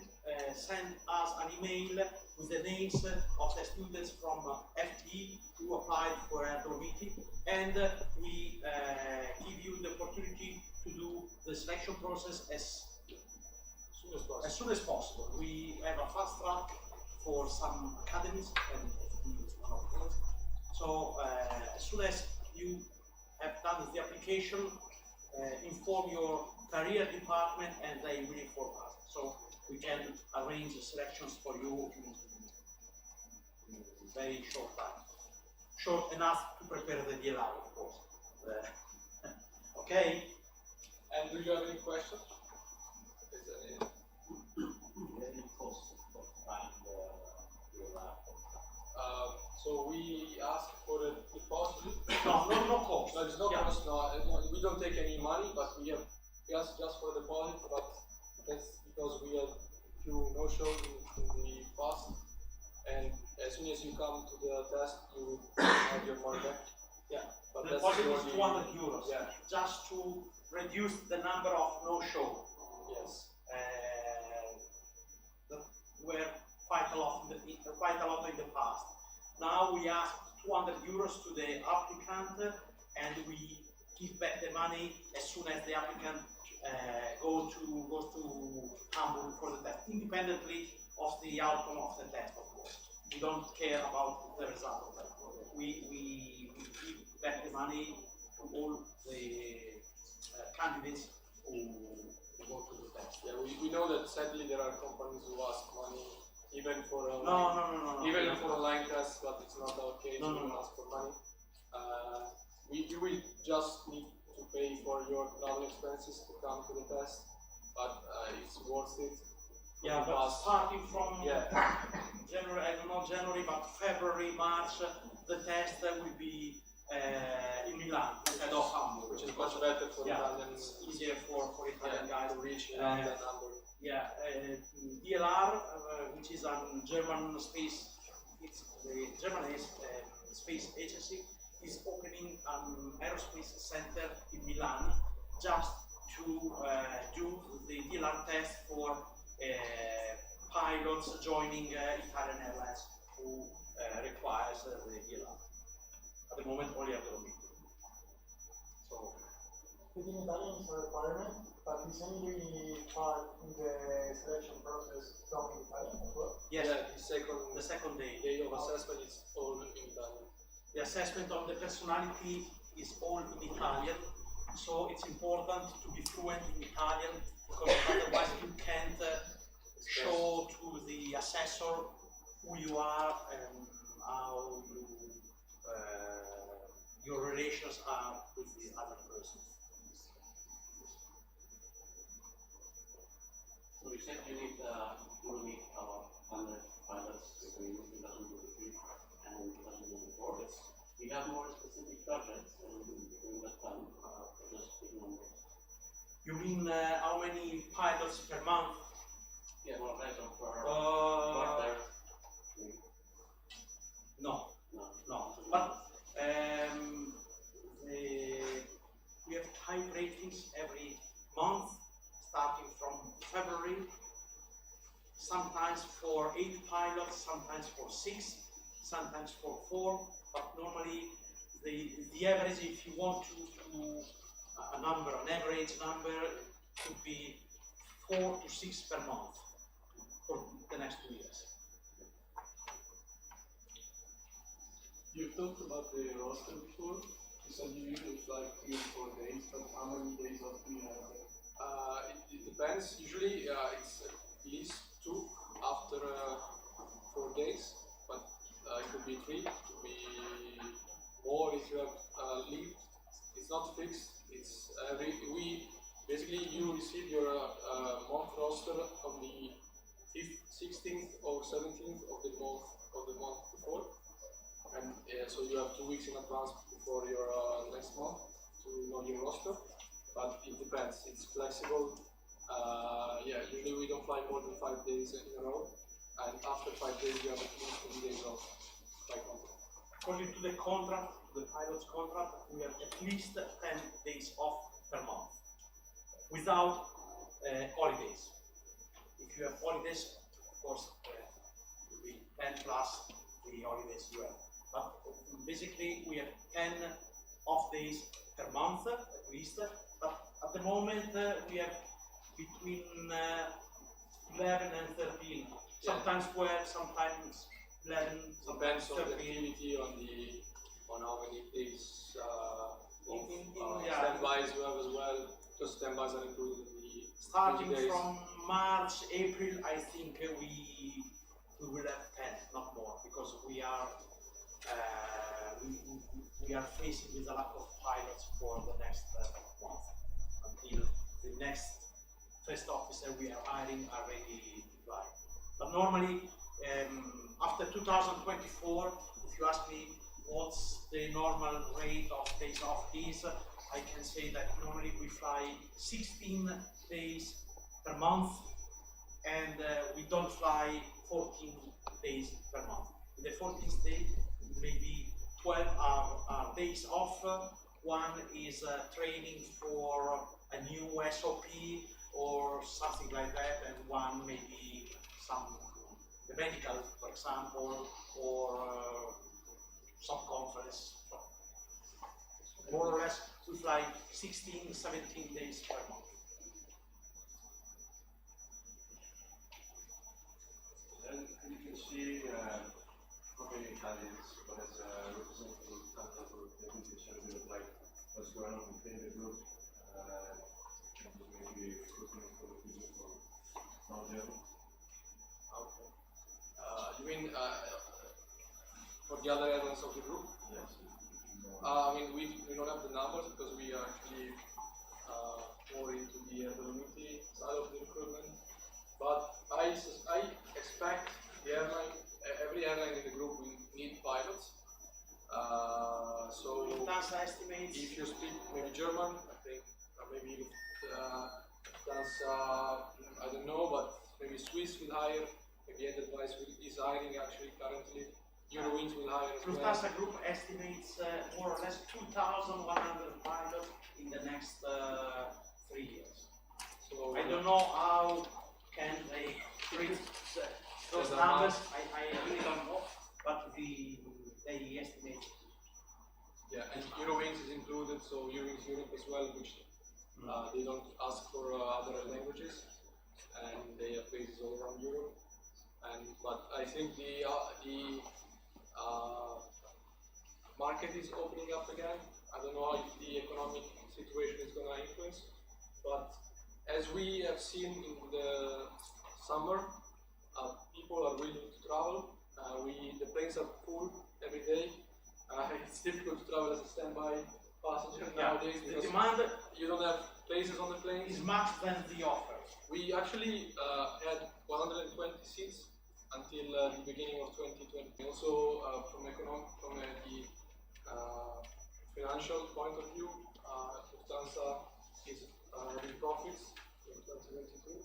send us an email with the names of the students from FTE who applied for Air Dolomiti, and we give you the opportunity to do the selection process as soon as possible. We have a fast track for some academies, and FTE is one of those. So as soon as you have done the application, inform your career department and they will inform us. So we can arrange the selections for you in very short time. Short enough to prepare the DLR, of course. Okay? And do you have any questions? Any cost of buying the DLR? So we ask for a deposit. No cost. No, there's no cost. No, we don't take any money, but we ask just for a deposit. But that's because we have few no-shows in the past, and as soon as you come to the test, you will have your money back. Yeah. But The deposit is 200 euros. Yeah. Just to reduce the number of no-show. Yes. That were quite a lot in the past. Now we ask 200 euros to the applicant, and we give back the money as soon as the applicant goes to Hamburg for the test, independently of the outcome of the test, of course. We don't care about the result of that. We give back the money to all the candidates who go to the test. Yeah, we know that sadly there are companies who ask money even for No. Even for online tests, but it's not our case. No. We don't ask for money. You will just need to pay for your travel expenses to come to the test, but it's worth it. Yeah, but starting from January, I don't know January, but February, March, the test will be in Milan instead of Hamburg, which is much better for Italians. It's easier for Italian guys to reach Milan than Hamburg. Yeah, DLR, which is a German space, it's the German space agency, is opening an aerospace center in Milan just to do the DLR test for pilots joining Italian Airlines who requires the DLR. At the moment, only at Dolomiti. So, speaking Italian is a requirement, but is any part in the selection process done in Italian as well? yes, Yeah, the second day. day of assessment is all in Italian. The assessment of the personality is all in Italian, so it's important to be fluent in Italian because otherwise you can't show to the assessor who you are and how you, your relations are with the other person. So you said you need to meet 100 pilots between 2023 and 2024. Yes. We have more specific targets during that time, just big numbers. You mean how many pilots per month? Yeah, more or less of per Uh, quarter. No, No. no. But we have type ratings every month, starting from February. Sometimes for 8 pilots, sometimes for 6, sometimes for 4. But normally, the average, if you want to do a number, an average number, could be 4 to 6 per month for the next 2 years. You talked about the roster before. You said you usually fly 3 or 4 days, but how many days off do you have there? It depends. Usually it's at least 2 after 4 days, but it could be 3, it could be more if you have leave. It's not fixed. It's basically you receive your month roster on the 16th or 17th of the month before, and so you have 2 weeks in advance before your next month to know your roster. But it depends. It's flexible. Yeah, usually we don't fly more than 5 days in a row, and after 5 days you have at least 20 days off by contract. According to the contract, the pilot's contract, we have at least 10 days off per month, without holidays. If you have holidays, of course, it will be 10 plus the holidays you have. But basically, we have 10 off days per month, at least. But at the moment, we have between 11 and 13. Sometimes 12, sometimes 11, sometimes Depends on the 13. activity, on how many days Yeah. standbys you have as well. Because standbys are included in the Starting 20 days. from March, April, I think we will have 10, not more, because we are facing with a lack of pilots for the next month until the next first officer we are hiring are ready to fly. But normally, after 2024, if you ask me what's the normal rate of days off is, I can say that normally we fly 16 days per month, and we don't fly 14 days per month. In the 14th day, maybe 12 are days off. One is training for a new SOP or something like that, and one maybe the medical, for example, or some conference. More or less, we fly 16, 17 days per month. And you can see how many Italians, but as a representative of the group, they can share a bit of like what's going on within the group, and maybe recruitment for the future for Belgium. Okay. You mean for the other airlines of the group? Yes. I mean, we don't have the numbers because we are actually more into the Dolomiti side of the recruitment. But I expect every airline in the group will need pilots. So Lufthansa estimates. if you speak maybe German, I think, maybe Lufthansa, I don't know, but maybe Swiss will hire. Maybe Enterprise is hiring actually currently. Eurowings will hire as well. Lufthansa Group estimates more or less 2,100 pilots in the next 3 years. So I don't know how can they reach those numbers. I really don't know, but they estimate. Yeah, and Eurowings is included, so Eurowings Europe as well, which they don't ask for other languages, and they have bases all around Europe. But I think the market is opening up again. I don't know if the economic situation is going to influence, but as we have seen in the summer, people are willing to travel. The planes are full every day. It's difficult to travel as a standby passenger nowadays The because demand you don't have places on the planes. is much than the offer. We actually had 120 seats until the beginning of 2020. Also, from the financial point of view, Lufthansa is having profits in 2022,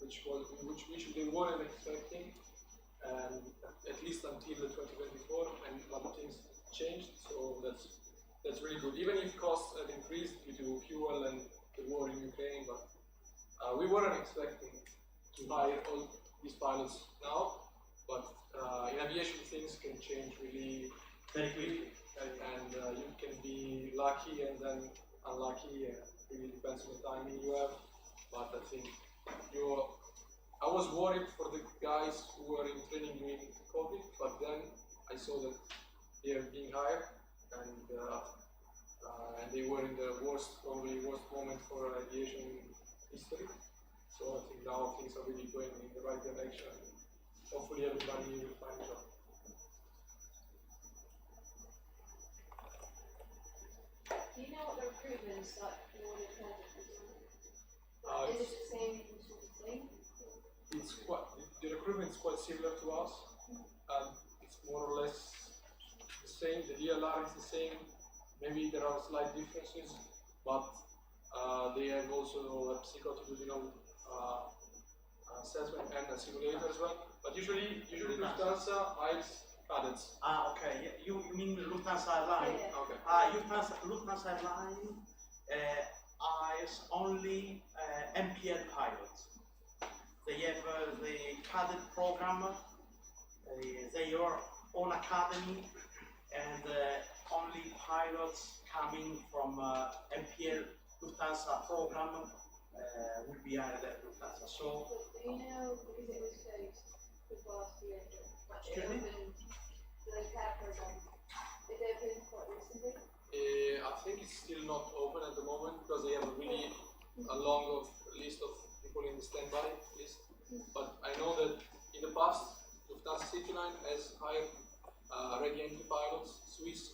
which we weren't expecting, and at least until 2024, and some things changed. So that's really good. Even if costs have increased due to fuel and the war in Ukraine, but we weren't expecting to hire all these pilots now. But in aviation, things can change really Very quickly. and you can be lucky and then unlucky. It really depends on the timing you have. But I think I was worried for the guys who were in training during COVID, but then I saw that they are being hired, and they were in the probably worst moment for aviation history. So I think now things are really going in the right direction. Hopefully everybody will find a job. Do you know what the recruitment is like for all the candidates? Uh, Is it the same sort of thing? The recruitment is quite similar to us, and it's more or less the same. The DLR is the same. Maybe there are slight differences, but they have also a psychological assessment and a simulator as well. But usually Lufthansa hires cadets. Okay. You mean Lufthansa Airlines? Yeah. Okay. Lufthansa Airlines hires only MPL pilots. They have the cadet program, their own academy, and only pilots coming from MPL Lufthansa program will be hired at Lufthansa. So, But do you know, because it was closed before last year, but it Excuse me? opened, the CAD program, it opened quite recently? I think it's still not open at the moment because they have a really long list of people in the standby list. But I know that in the past, Lufthansa Cityline has hired ready entry pilots. Swiss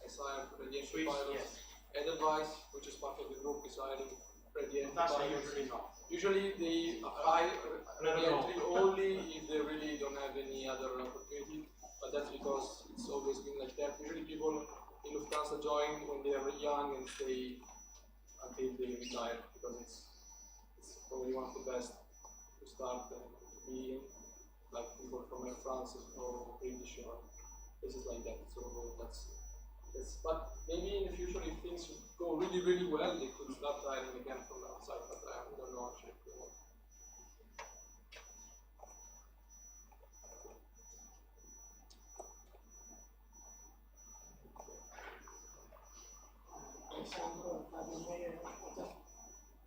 has hired ready entry pilots. yes. Edelweiss, which is part of the group, is hiring ready entry Lufthansa pilots. usually not. Usually they hire ready No. entry only if they really don't have any other opportunity. But that's because it's always been like that. Usually people in Lufthansa join when they are young and stay until they retire because it's probably one of the best to start and to be in, like people from Air France or British or places like that. So that's but maybe in the future if things go really, really well, they could start hiring again from the outside, but I don't know actually. Alessandro, Fabio Mayer,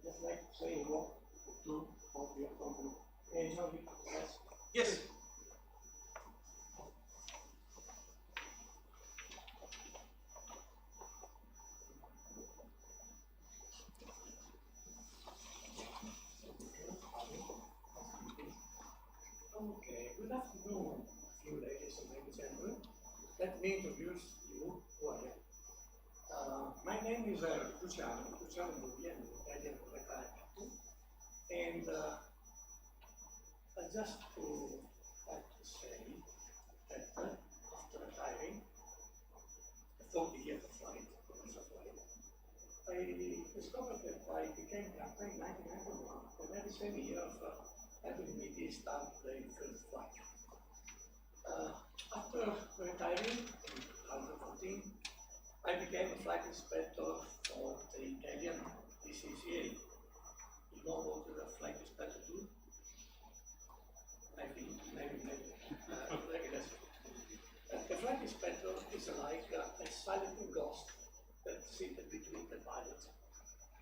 just like to say what to of your company. Yes. Yes. Okay, good afternoon, few ladies and gentlemen. Let me introduce you who I am. My name is Luciano Buglia, I'm Italian retired, and I just like to say that after retiring, 40 years of flight, I discovered that I became captain in 1991, and every same year of having me this time playing first flight. After retiring in 2014, I became a flight inspector for the Italian DCCA. You know what a flight inspector do? Maybe. The flight inspector is like a silent ghost that sits between the pilot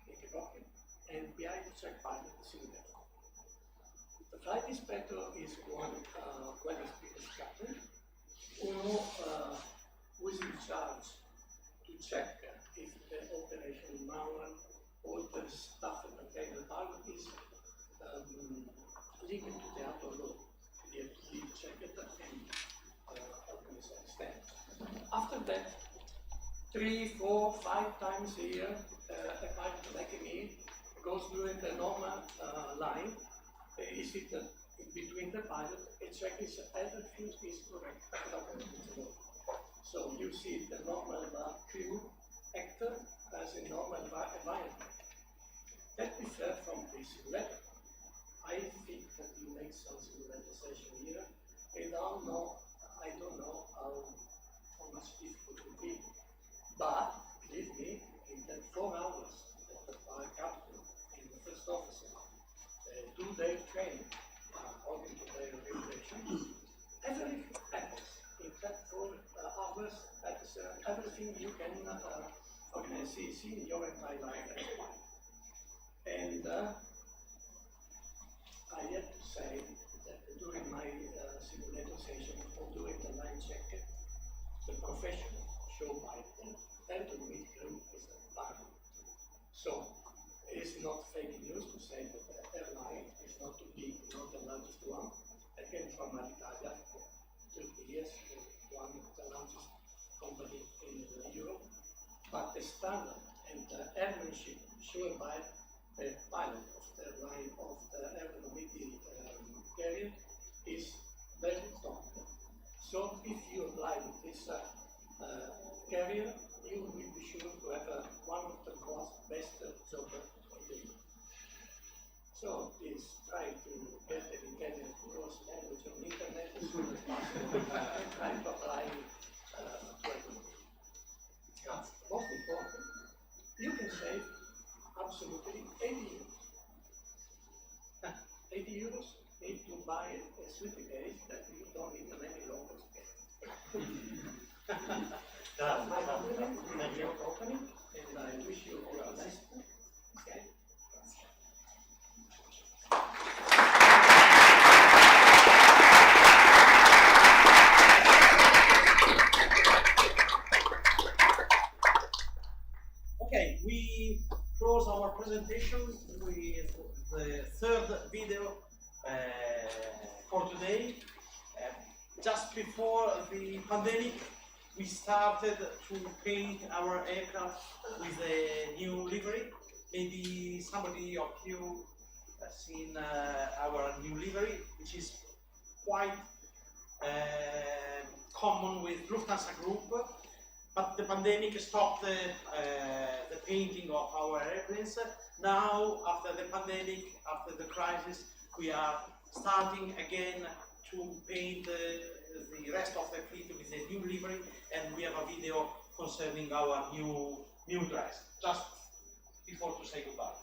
in the cockpit and behind the check pilot, the simulator. The flight inspector is one well-experienced captain who is in charge to check if the operation manual or the stuff that contains the pilot is linked to the auto law. You have to be checked and stand. After that, 3, 4, 5 times a year, a pilot like me goes during the normal line. Is it in between the pilot? A check is everything is correct. So you see the normal crew actor as a normal environment. That differs from the simulator. I think that you make some simulator session here. I don't know how much difficult it will be. But believe me, in that 4 hours that the captain and the first officer do their training according to their regulations, everything happens. In that 4 hours, that's everything you can see in your entire life. And I have to say that during my simulator session or during the line check, the professional show by Air Dolomiti crew is a partner. So it's not fake news to say that the airline is not too big, not the largest one. I came from Alitalia for 30 years, one of the largest company in Europe. But the standard and the airmanship shown by the pilot of the line of the Air Dolomiti carrier is very top. So if you apply this carrier, you will be sure to have one of the best jobs in the year. So please try to get an Italian course language on the internet as soon as possible and try to apply to it. Most important, you can save absolutely 80 euros. 80 euros need to buy a suitcase that you don't need many locals get. Thank you, company, and I wish you all the best. Okay. Okay, we close our presentation with the third video for today. Just before the pandemic, we started to paint our aircraft with a new livery. Maybe somebody of you has seen our new livery, which is quite common with Lufthansa Group. But the pandemic stopped the painting of our airplanes. Now, after the pandemic, after the crisis, we are starting again to paint the rest of the fleet with a new livery, and we have a video concerning our new dress, just before to say goodbye.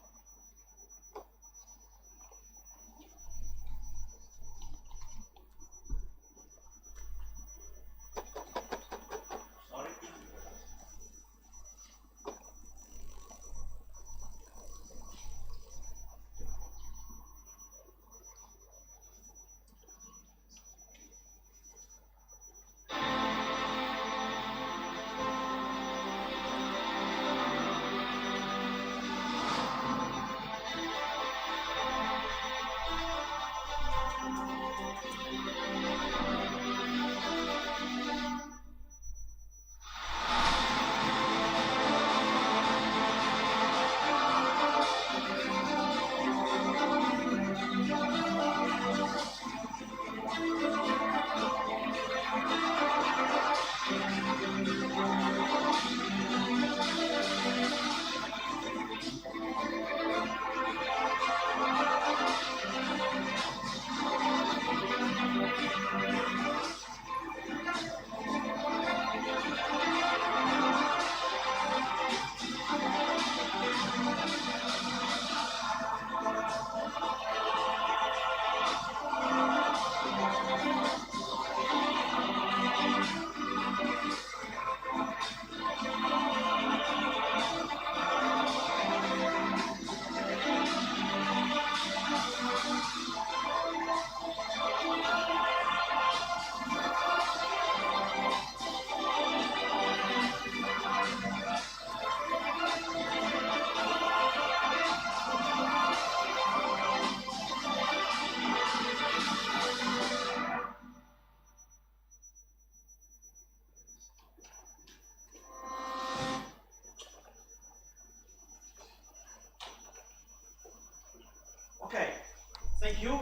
Thank you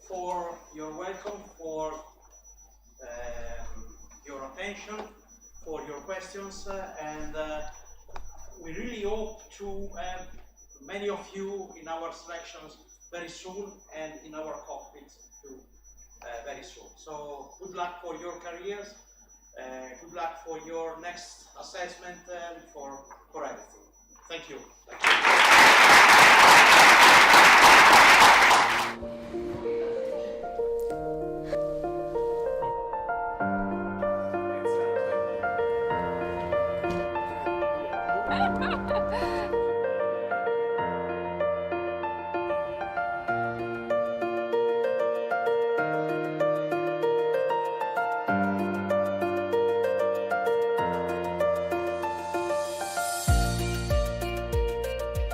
for your welcome, for your attention, for your questions, and we really hope to have many of you in our selections very soon and in our cockpits too very soon. So good luck for your careers, good luck for your next assessment, and for everything. Thank you. Thank you.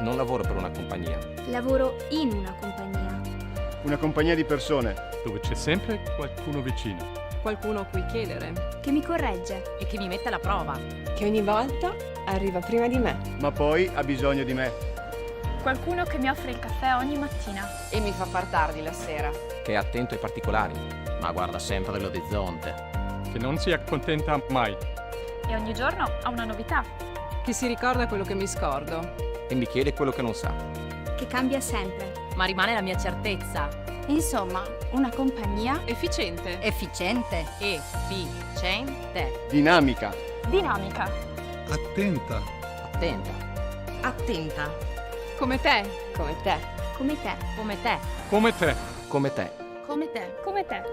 Non lavoro per una compagnia. Lavoro in una compagnia. Una compagnia di persone. Dove c'è sempre qualcuno vicino. Qualcuno a cui chiedere. Che mi corregge. E che mi mette alla prova. Che ogni volta arriva prima di me. Ma poi ha bisogno di me. Qualcuno che mi offre il caffè ogni mattina. E mi fa far tardi la sera. Che è attento ai particolari. Ma guarda sempre l'orizzonte. Che non si accontenta mai. E ogni giorno ha una novità. Che si ricorda quello che mi scordo. E mi chiede quello che non sa. Che cambia sempre. Ma rimane la mia certezza. Insomma, una compagnia Efficiente. efficiente. Efficiente. Dinamica. Dinamica. Attenta. Attenta. Attenta. Come te. Come te. Come te. Come te. Come te. Come te. Come te. Come te.